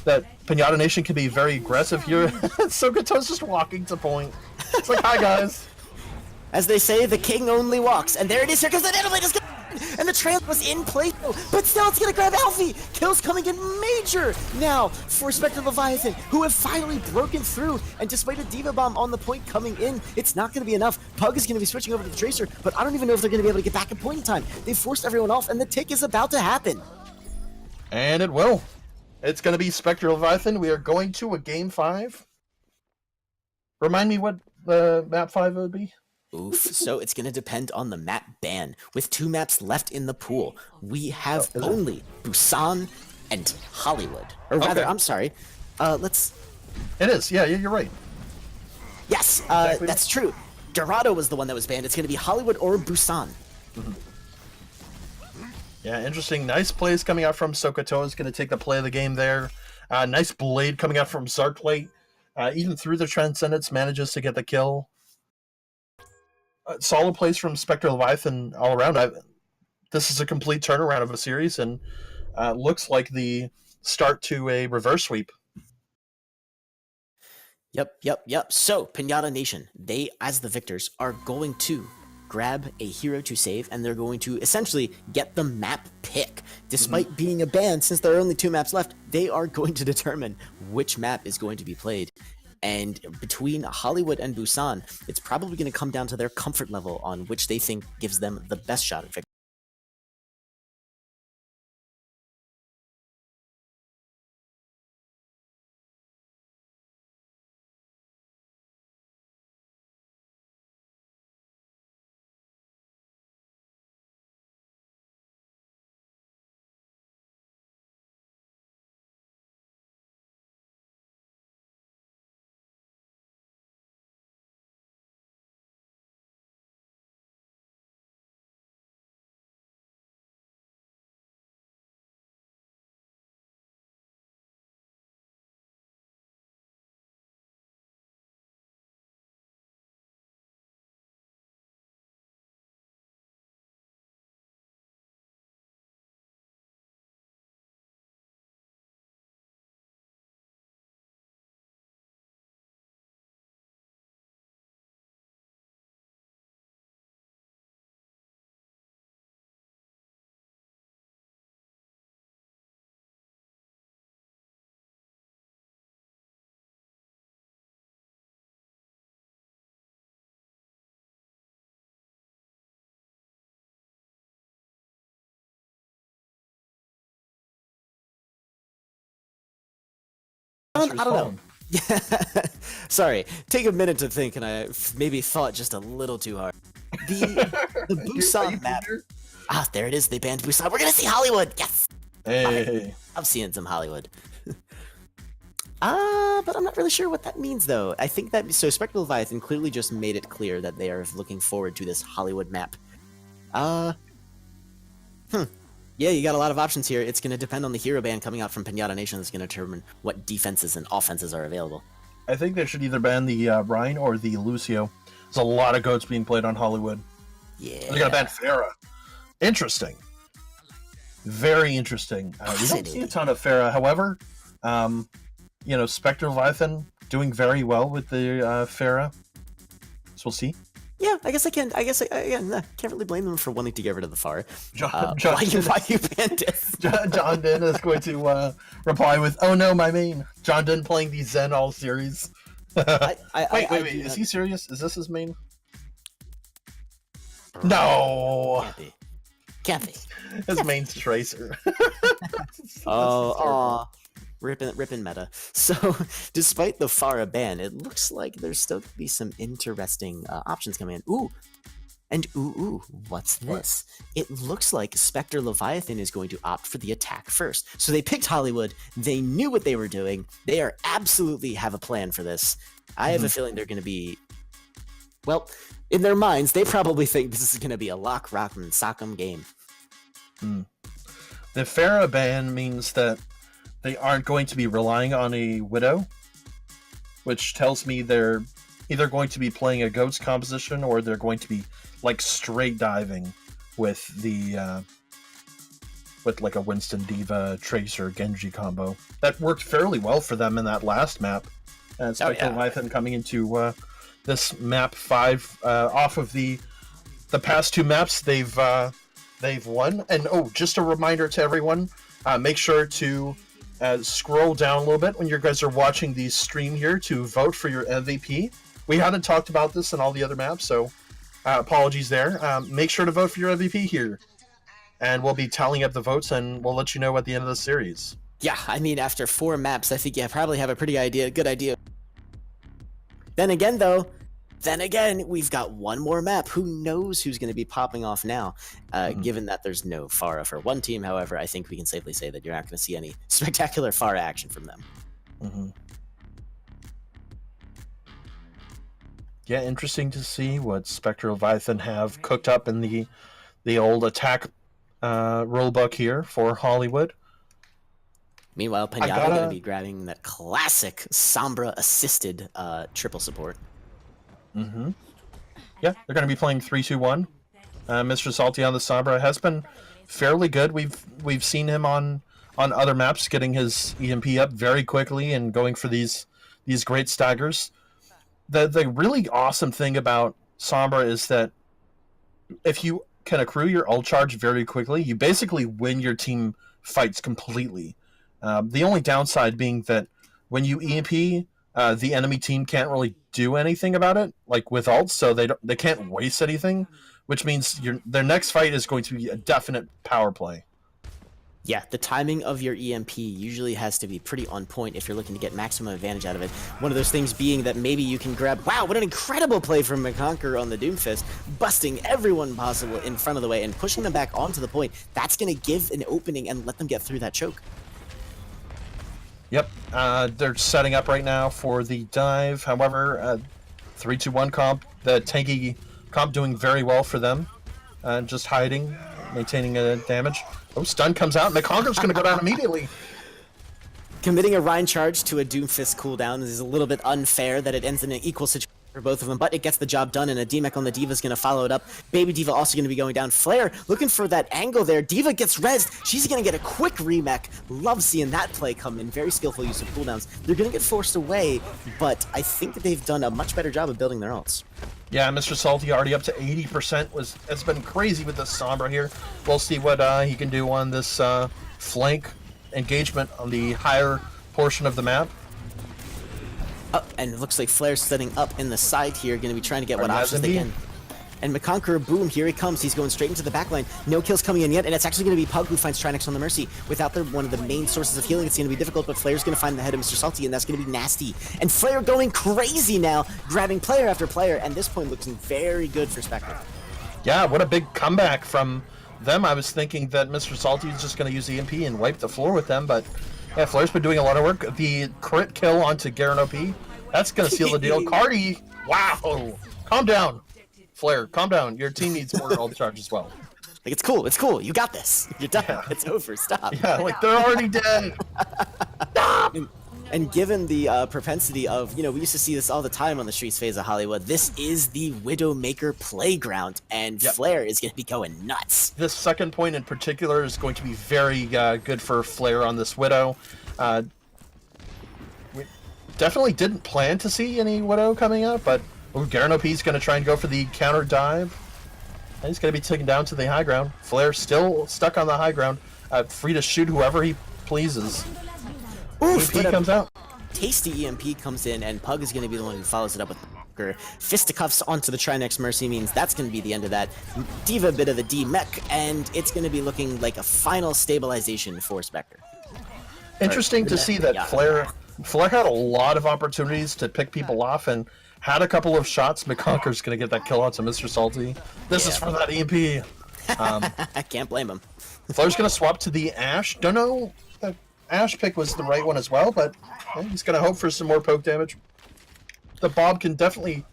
Speaker 3: that Piñata Nation can be very aggressive here. Sokoto's just walking to point. It's like, hi guys.
Speaker 1: As they say, the king only walks. And there it is, here comes the Nanoblade, is gonna... and the trans was in play, but still it's gonna grab Alfie! Kills coming in major now for Spectre Leviathan, who have finally broken through, and despite a Diva Bomb on the point coming in, it's not gonna be enough. Pug is gonna be switching over to the Tracer, but I don't even know if they're gonna be able to get back in point in time. They forced everyone off, and the tick is about to happen.
Speaker 3: And it will. It's gonna be Spectre Leviathan. We are going to a game 5. Remind me what the map 5 would be?
Speaker 1: Oof, so it's going to depend on the map ban. With 2 maps left in the pool, we have only Busan and Hollywood. Or rather,
Speaker 3: Okay.
Speaker 1: I'm sorry, let's...
Speaker 3: It is, yeah, you're right.
Speaker 1: Yes,
Speaker 3: Exactly.
Speaker 1: that's true. Dorado was the one that was banned. It's going to be Hollywood or Busan.
Speaker 3: Yeah, interesting. Nice plays coming out from Sokoto. Is going to take the play of the game there. Nice blade coming out from Zarklight. Even through the Transcendence, manages to get the kill. Solid plays from Spectre Leviathan all around. This is a complete turnaround of a series, and looks like the start to a reverse sweep.
Speaker 1: Yep. So, Piñata Nation, they, as the victors, are going to grab a hero to save, and they're going to essentially get the map pick. Despite being a ban, since there are only 2 maps left, they are going to determine which map is going to be played. And between Hollywood and Busan, it's probably going to come down to their comfort level on which they think gives them the best shot at victory. I don't know. Sorry, take a minute to think, and I maybe thought just a little too hard. The Busan map. Ah, there it is. They banned Busan. We're gonna see Hollywood. Yes.
Speaker 2: Hey.
Speaker 1: I'm seeing some Hollywood. But I'm not really sure what that means, though. I think that Spectre Leviathan clearly just made it clear that they are looking forward to this Hollywood map. Yeah, you got a lot of options here. It's going to depend on the hero ban coming out from Piñata Nation that's going to determine what defenses and offenses are available.
Speaker 3: I think they should either ban the Rhine or the Lucio. There's a lot of goats being played on Hollywood.
Speaker 1: Yeah.
Speaker 3: They're going to ban Farah. Interesting. Very interesting. We don't see a ton of Farah. However, Spectre Leviathan doing very well with the Farah. So we'll see.
Speaker 1: Yeah, I guess I can't really blame them for wanting to get rid of the Pharah. Why you banned it?
Speaker 3: John Den is going to reply with, "Oh no, my main." John Den playing the Zen all series. Wait, is he serious? Is this his main? No!
Speaker 1: Can't be.
Speaker 3: His main's Tracer.
Speaker 1: Rippin' meta. So, despite the Pharah ban, it looks like there's still going to be some interesting options coming in. Ooh, what's this? It looks like Spectre Leviathan is going to opt for the attack first. So they picked Hollywood. They knew what they were doing. They are absolutely have a plan for this. I have a feeling they're going to be, well, in their minds, they probably think this is going to be a lock, rock, and sock'em game.
Speaker 3: The Farah ban means that they aren't going to be relying on a Widow, which tells me they're either going to be playing a Goats composition or they're going to be like straight diving with the with like a Winston Diva Tracer Genji combo. That worked fairly well for them in that last map. And Spectre Leviathan coming into this map 5 off of the past 2 maps they've won. And just a reminder to everyone, make sure to scroll down a little bit when you guys are watching the stream here to vote for your MVP. We hadn't talked about this in all the other maps, so apologies there. Make sure to vote for your MVP here, and we'll be tallying up the votes, and we'll let you know at the end of the series.
Speaker 1: Yeah, I mean, after 4 maps, I think you probably have a good idea. Then again, we've got one more map. Who knows who's going to be popping off now? Given that there's no Pharah for one team, however, I think we can safely say that you're not going to see any spectacular Pharah action from them.
Speaker 3: Yeah, interesting to see what Spectre Leviathan have cooked up in the old attack rulebook here for Hollywood.
Speaker 1: Meanwhile, Piñata going to be grabbing that classic Sombra assisted triple support.
Speaker 3: Yeah, they're going to be playing 3-2-1. Mr. Salty on the Sombra has been fairly good. We've seen him on other maps getting his EMP up very quickly and going for these great staggers. The really awesome thing about Sombra is that if you can accrue your ult charge very quickly, you basically win your team fights completely. The only downside being that when you EMP, the enemy team can't really do anything about it, like with ults, so they can't waste anything, which means their next fight is going to be a definite power play.
Speaker 1: Yeah, the timing of your EMP usually has to be pretty on point if you're looking to get maximum advantage out of it. One of those things being that maybe you can grab... Wow, what an incredible play from McConker on the Doomfist, busting everyone possible in front of the way and pushing them back onto the point. That's going to give an opening and let them get through that choke.
Speaker 3: Yep, they're setting up right now for the dive. However, 3-2-1 comp, the tanky comp doing very well for them. Just hiding, maintaining damage. Stun comes out. McConker's going to go down immediately.
Speaker 1: Committing a Rhine charge to a Doomfist cooldown is a little bit unfair that it ends in an equal situation for both of them, but it gets the job done, and a D-Mech on the D.Va is going to follow it up. Baby D.Va also going to be going down. Flare looking for that angle there. D.Va gets rezzed. She's going to get a quick remech. Love seeing that play come in. Very skillful use of cooldowns. They're going to get forced away, but I think that they've done a much better job of building their ults.
Speaker 3: Yeah, Mr. Salty already up to 80%. It's been crazy with this Sombra here. We'll see what he can do on this flank engagement on the higher portion of the map.
Speaker 1: And it looks like Flare's setting up in the side here, going to be trying to get what options they can. And McConqueror, boom, here he comes. He's going straight into the backline. No kills coming in yet, and it's actually going to be Pug who finds Trinex on the Mercy. Without one of the main sources of healing, it's going to be difficult, but Flair's going to find the head of Mr. Salty, and that's going to be nasty. And Flair going crazy now, grabbing player after player, and this point looks very good for Spectre.
Speaker 2: Yeah, what a big comeback from them. I was thinking that Mr. Salty was just going to use EMP and wipe the floor with them, but yeah, Flair's been doing a lot of work. The crit kill onto Garen OP, that's going to seal the deal. Cardi, wow, calm down. Flair, calm down. Your team needs more ult charge as well.
Speaker 1: Like, it's cool. You got this. You're done. Yeah. It's over. Stop.
Speaker 2: Yeah, like, they're already dead. Stop!
Speaker 1: And given the propensity of, we used to see this all the time on the streets phase of Hollywood, this is the Widowmaker playground, and Flair is going to be going nuts.
Speaker 2: This second point in particular is going to be very good for Flair on this Widow. We definitely didn't plan to see any Widow coming up, but Garen OP is going to try and go for the counter dive. And he's going to be taken down to the high ground. Flair still stuck on the high ground, free to shoot whoever he pleases.
Speaker 1: Oof,
Speaker 2: EMP comes out.
Speaker 1: Tasty EMP comes in, and Pug is going to be the one who follows it up with fisticuffs onto the Trinex Mercy, means that's going to be the end of that. D.Va a bit of a D-mech, and it's going to be looking like a final stabilization for Spectre.
Speaker 2: Interesting to see that Flair had a lot of opportunities to pick people off and had a couple of shots. McConqueror's going to get that kill out to Mr. Salty. This is for that EMP.
Speaker 1: I can't blame him.
Speaker 2: Flair's going to swap to the Ashe. Don't know that Ashe pick was the right one as well, but he's going to hope for some more poke damage. The Bob can definitely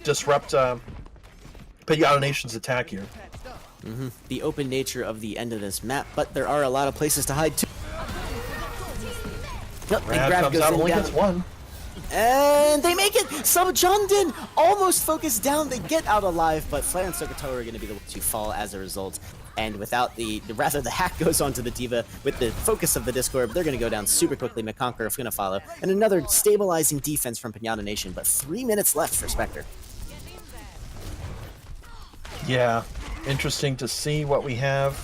Speaker 2: disrupt Piñata Nation's attack here.
Speaker 1: The open nature of the end of this map, but there are a lot of places to hide too.
Speaker 2: Grab comes out, only gets one.
Speaker 1: And they make it! Subjondin almost focused down. They get out alive, but Flair and Sokoto are going to be the ones to fall as a result. And without the hack goes onto the D.Va with the focus of the Discord, they're going to go down super quickly. McConqueror is going to follow. And another stabilizing defense from Piñata Nation, but 3 minutes left for Spectre.
Speaker 2: Yeah, interesting to see what we have.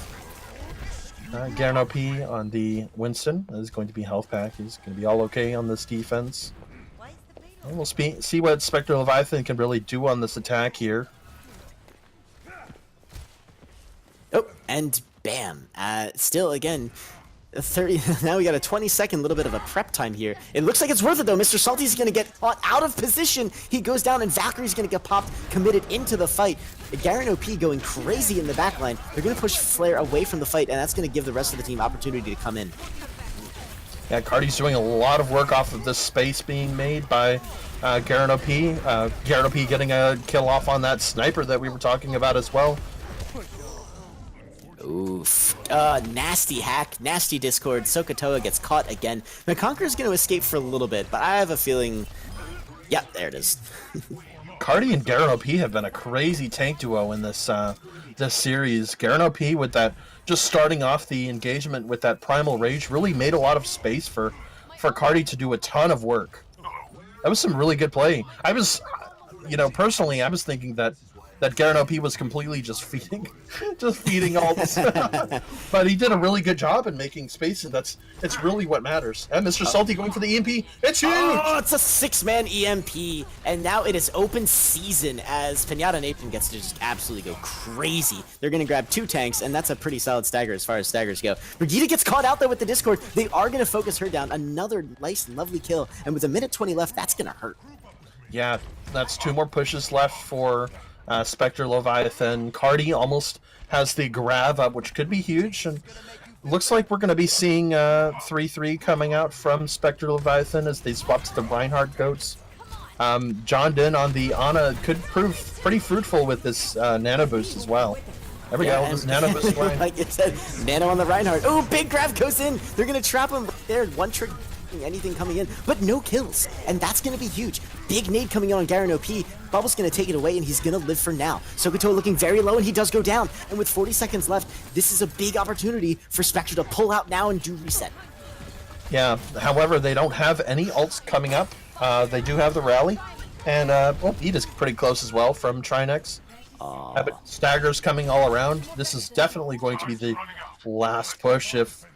Speaker 2: Garen OP on the Winston is going to be health pack. He's going to be all okay on this defense. And we'll see what Spectre Leviathan can really do on this attack here.
Speaker 1: Oh, and bam. Still, again, 30. Now we got a 20-second little bit of a prep time here. It looks like it's worth it, though. Mr. Salty's going to get caught out of position. He goes down, and Valkyrie's going to get popped, committed into the fight. Garen OP going crazy in the backline. They're going to push Flair away from the fight, and that's going to give the rest of the team opportunity to come in.
Speaker 2: Yeah, Cardi's doing a lot of work off of this space being made by Garen OP. Garen OP getting a kill off on that sniper that we were talking about as well.
Speaker 1: Oof. Nasty hack, nasty Discord. Sokotoa gets caught again. McConqueror's going to escape for a little bit, but I have a feeling... Yep, there it is.
Speaker 2: Cardi and Garen OP have been a crazy tank duo in this this series. Garen OP with that, just starting off the engagement with that Primal Rage, really made a lot of space for Cardi to do a ton of work. That was some really good play. I was, personally, I was thinking that Garen OP was completely just feeding all this. But he did a really good job in making space, and it's really what matters. And Mr. Salty going for the EMP. It's huge!
Speaker 1: Oh, it's a 6-man EMP, and now it is open season as Piñata Nation gets to just absolutely go crazy. They're going to grab 2 tanks, and that's a pretty solid stagger as far as staggers go. Brigitte gets caught out there with the Discord. They are going to focus her down. Another nice, lovely kill, and with 1:20 left, that's going to hurt.
Speaker 2: Yeah, that's 2 more pushes left for... Spectre Leviathan. Cardi almost has the grab up, which could be huge, and looks like we're going to be seeing 3-3 coming out from Spectre Leviathan as they swap to the Reinhardt goats. John Din on the Ana could prove pretty fruitful with this nano boost as well. There we go, this nano boost.
Speaker 1: Like you said, nano on the Reinhardt. Oh, big grab goes in. They're going to trap him right there. One trick. Anything coming in, but no kills, and that's going to be huge. Big nade coming in on Garen OP. Bubble's going to take it away, and he's going to live for now. Sokotoa looking very low, and he does go down. And with 40 seconds left, this is a big opportunity for Spectre to pull out now and do reset.
Speaker 2: Yeah, however, they don't have any ults coming up. They do have the rally, and Beat is pretty close as well from Trinex. But staggers coming all around. This is definitely going to be the last push if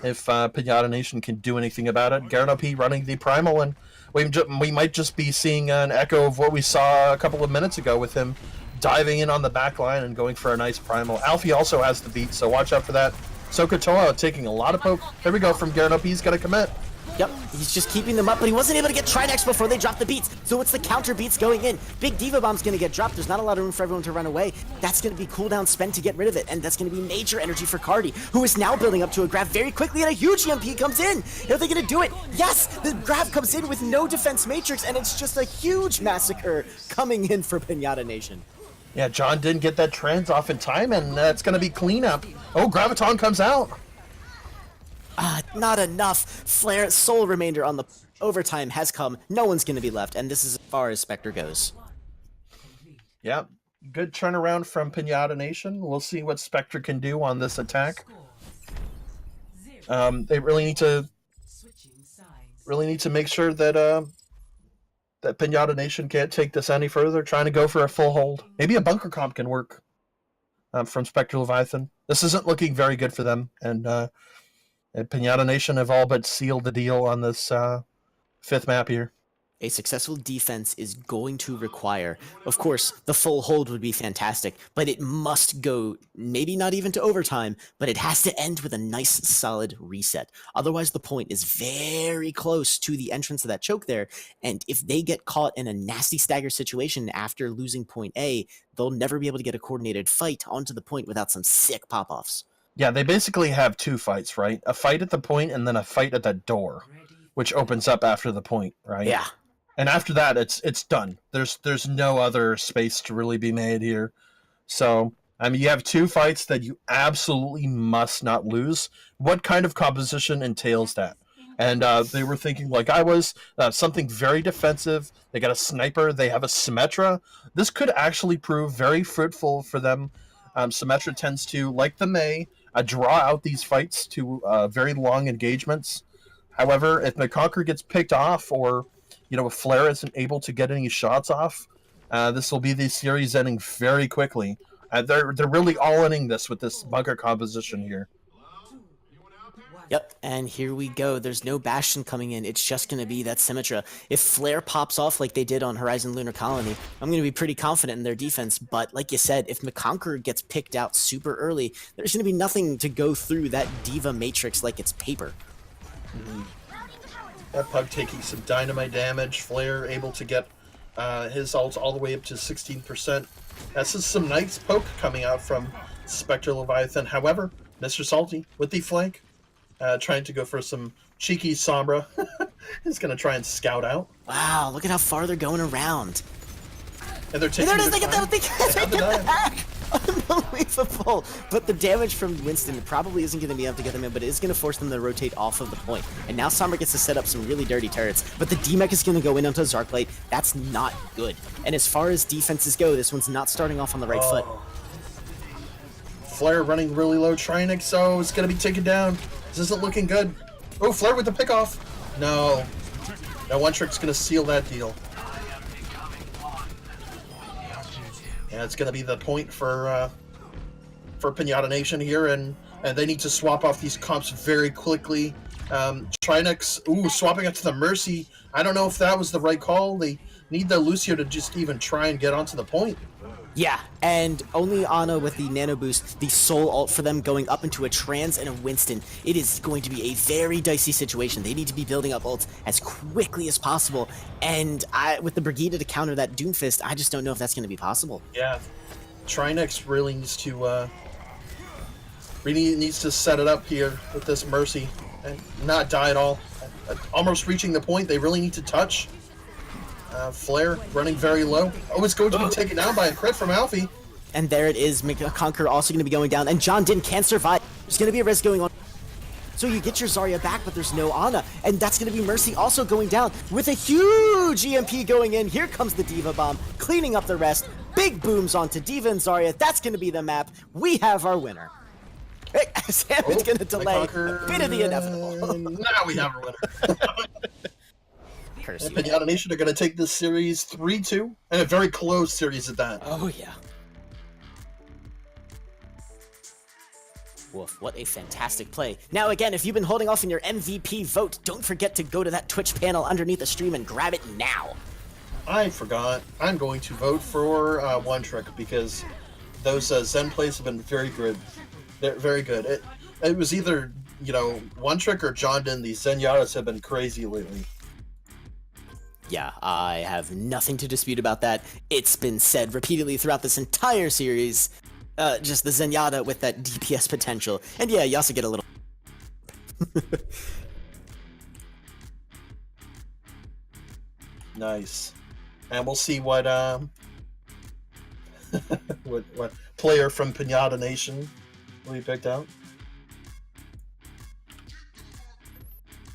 Speaker 2: Piñata Nation can do anything about it. Garen OP running the Primal, and we might just be seeing an echo of what we saw a couple of minutes ago with him diving in on the back line and going for a nice primal. Alfie also has the beat, so watch out for that. Sokotoa taking a lot of poke. There we go from Gyarados. He's going to commit.
Speaker 1: Yep, he's just keeping them up, but he wasn't able to get Trinex before they dropped the beats. So it's the counter beats going in. Big Diva Bomb's gonna get dropped. There's not a lot of room for everyone to run away. That's gonna be cooldown spent to get rid of it, and that's gonna be major energy for Cardi, who is now building up to a grab very quickly, and a huge EMP comes in. Are they gonna do it? Yes, the grab comes in with no defense matrix, and it's just a huge massacre coming in for Piñata Nation.
Speaker 2: Yeah, John didn't get that trans off in time, and it's gonna be cleanup. Oh, Graviton comes out.
Speaker 1: Not enough. Flare's sole remainder on the overtime has come. No one's going to be left, and this is as far as Spectre goes.
Speaker 2: Yeah, good turnaround from Piñata Nation. We'll see what Spectre can do on this attack. They really need to make sure that that Piñata Nation can't take this any further. Trying to go for a full hold. Maybe a bunker comp can work from Spectre Leviathan. This isn't looking very good for them, and Piñata Nation have all but sealed the deal on this 5th map here.
Speaker 1: A successful defense is going to require, of course, the full hold would be fantastic, but it must go, maybe not even to overtime, but it has to end with a nice, solid reset. Otherwise, the point is very close to the entrance of that choke there, and if they get caught in a nasty stagger situation after losing point A, they'll never be able to get a coordinated fight onto the point without some sick pop-offs.
Speaker 2: Yeah, they basically have 2 fights, right? A fight at the point and then a fight at that door, which opens up after the point, right?
Speaker 1: Yeah.
Speaker 2: And after that, it's done. There's no other space to really be made here. So, I mean, you have 2 fights that you absolutely must not lose. What kind of composition entails that? And they were thinking, like I was, something very defensive. They got a sniper. They have a Symmetra. This could actually prove very fruitful for them. Symmetra tends to, like the Mei, draw out these fights to very long engagements. However, if McConker gets picked off, or if Flare isn't able to get any shots off, this will be the series ending very quickly. They're really all-inning this with this bunker composition here.
Speaker 1: Yep, and here we go. There's no Bastion coming in. It's just going to be that Symmetra. If Flare pops off like they did on Horizon Lunar Colony, I'm going to be pretty confident in their defense. But like you said, if McConker gets picked out super early, there's going to be nothing to go through that Diva Matrix like it's paper.
Speaker 3: Mm-hmm. That Pug taking some dynamite damage. Flare able to get his ults all the way up to 16%. That's just some nice poke coming out from Spectre Leviathan. However, Mr. Salty with the flank. Trying to go for some cheeky Sombra. He's going to try and scout out.
Speaker 1: Wow, look at how far they're going around.
Speaker 3: And they're taking
Speaker 1: they get the back. Unbelievable. But the damage from Winston probably isn't going to be able to get them in, but it is going to force them to rotate off of the point. And now Sombra gets to set up some really dirty turrets. But the D-Mech is going to go in onto Zarklight. That's not good. And as far as defenses go, this one's not starting off on the right foot.
Speaker 3: Flare running really low. Trinix, so it's going to be taken down. This isn't looking good. Oh, Flare with the pickoff. No. Now One Trick's going to seal that deal. Yeah, it's going to be the point for Piñata Nation here, and they need to swap off these comps very quickly. Trinix, swapping up to the Mercy. I don't know if that was the right call. They need the Lucio to just even try and get onto the point.
Speaker 1: Yeah, and only Ana with the Nano Boost, the sole ult for them going up into a Trans and a Winston. It is going to be a very dicey situation. They need to be building up ults as quickly as possible, and with the Brigida to counter that Doomfist, I just don't know if that's going to be possible.
Speaker 3: Yeah, Trinex really needs to set it up here with this Mercy and not die at all. Almost reaching the point they really need to touch. Flare running very low. Oh, it's going to be taken down by a crit from Alfie.
Speaker 1: And there it is. McConker also going to be going down. And John Din can't survive. There's going to be a risk going on. So you get your Zarya back, but there's no Ana. And that's going to be Mercy also going down with a huge EMP going in. Here comes the Diva Bomb, cleaning up the rest. Big booms onto Diva and Zarya. That's going to be the map. We have our winner. Sam is going to delay a bit of the inevitable.
Speaker 3: Now we have our winner. And Piñata Nation are going to take this series 3-2, and a very close series at that.
Speaker 1: Oh, yeah. Woof, what a fantastic play. Now, again, if you've been holding off in your MVP vote, don't forget to go to that Twitch panel underneath the stream and grab it now.
Speaker 3: I forgot. I'm going to vote for One Trick because those Zen plays have been very good. They're very good. It was either, One Trick or John Din. These Zenyatas have been crazy lately.
Speaker 1: Yeah, I have nothing to dispute about that. It's been said repeatedly throughout this entire series. Just the Zenyatta with that DPS potential. And yeah, you also get a little...
Speaker 3: Nice. And we'll see what what player from Piñata Nation will be picked out.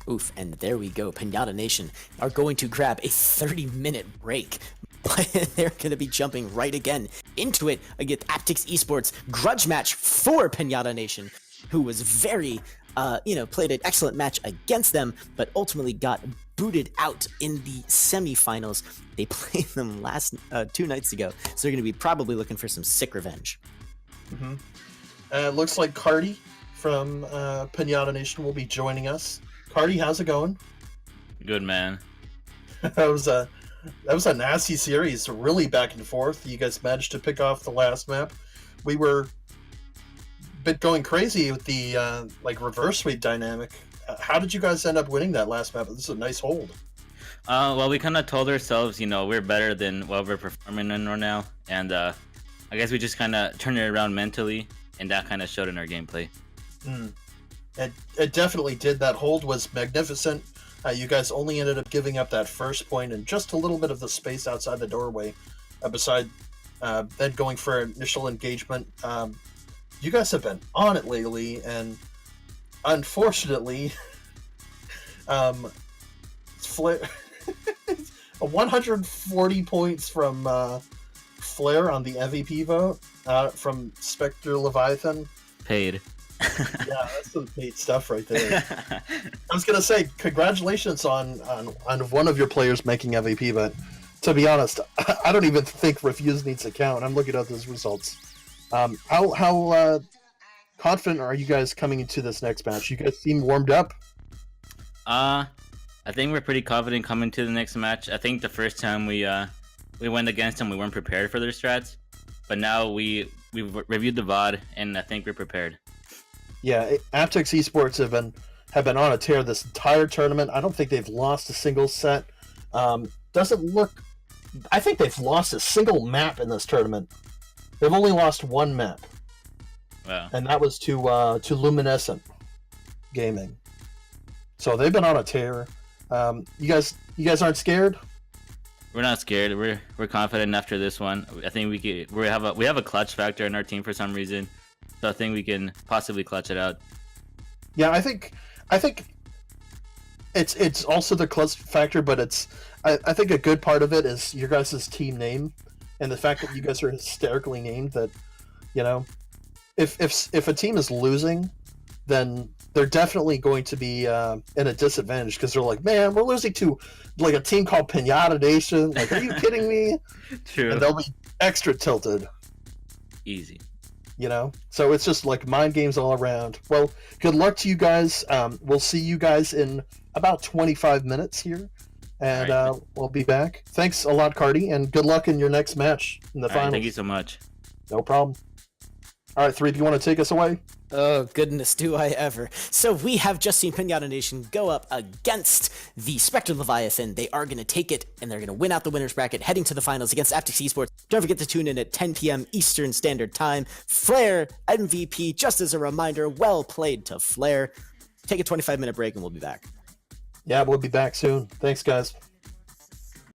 Speaker 1: Oof, and there we go. Piñata Nation are going to grab a 30-minute break. But they're going to be jumping right again into it against Aptix Esports grudge match for Piñata Nation, who was very, played an excellent match against them, but ultimately got booted out in the semifinals. They played them last 2 nights ago, so they're going to be probably looking for some sick revenge.
Speaker 3: Mm-hmm. It looks like Cardi from Piñata Nation will be joining us. Cardi, how's it going?
Speaker 4: Good, man.
Speaker 3: That was a nasty series, really back and forth. You guys managed to pick off the last map. We were a bit going crazy with the reverse sweep dynamic. How did you guys end up winning that last map? This is a nice hold.
Speaker 4: Well, we kind of told ourselves, we're better than what we're performing in right now, and I guess we just kind of turned it around mentally, and that kind of showed in our gameplay.
Speaker 3: It definitely did. That hold was magnificent. You guys only ended up giving up that first point and just a little bit of the space outside the doorway. Beside then going for initial engagement. You guys have been on it lately, and unfortunately, Flare 140 points from Flare on the MVP vote from Spectre Leviathan.
Speaker 4: Paid.
Speaker 3: Yeah, that's some paid stuff right there. I was gonna say congratulations on one of your players making MVP, but to be honest, I don't even think Refuse needs to count. I'm looking at those results. How confident are you guys coming into this next match? You guys seem warmed up.
Speaker 4: I think we're pretty confident coming to the next match. I think the first time we went against them, we weren't prepared for their strats, but now we've reviewed the VOD, and I think we're prepared.
Speaker 3: Yeah, Aptix Esports have been on a tear this entire tournament. I don't think they've lost a single set. Doesn't look. I think they've lost a single map in this tournament. They've only lost one map.
Speaker 4: Wow.
Speaker 3: And that was to Luminescent Gaming. So they've been on a tear. You guys aren't scared?
Speaker 4: We're not scared. We're confident after this one. I think we have a clutch factor in our team for some reason. So I think we can possibly clutch it out.
Speaker 3: Yeah, I think it's also the clutch factor, but I think a good part of it is your guys' team name and the fact that you guys are hysterically named. That if a team is losing, then they're definitely going to be in a disadvantage because they're like, man, we're losing to like a team called Piñata Nation. Like, are you kidding me?
Speaker 4: True.
Speaker 3: And they'll be extra tilted.
Speaker 4: Easy.
Speaker 3: So it's just like mind games all around. Well, good luck to you guys. We'll see you guys in about 25 minutes here, and
Speaker 4: right.
Speaker 3: We'll be back. Thanks a lot, Cardi, and good luck in your next match in the
Speaker 4: All
Speaker 3: finals.
Speaker 4: right, thank you so much.
Speaker 3: No problem. All right, Three, do you want to take us away?
Speaker 1: Oh, goodness, do I ever. So we have just seen Piñata Nation go up against the Spectre Leviathan. They are going to take it, and they're going to win out the winner's bracket, heading to the finals against Aptix Esports. Don't forget to tune in at 10 p.m. Eastern Standard Time. Flare MVP, just as a reminder, well played to Flare. Take a 25-minute break, and we'll be back.
Speaker 3: Yeah, we'll be back soon. Thanks, guys.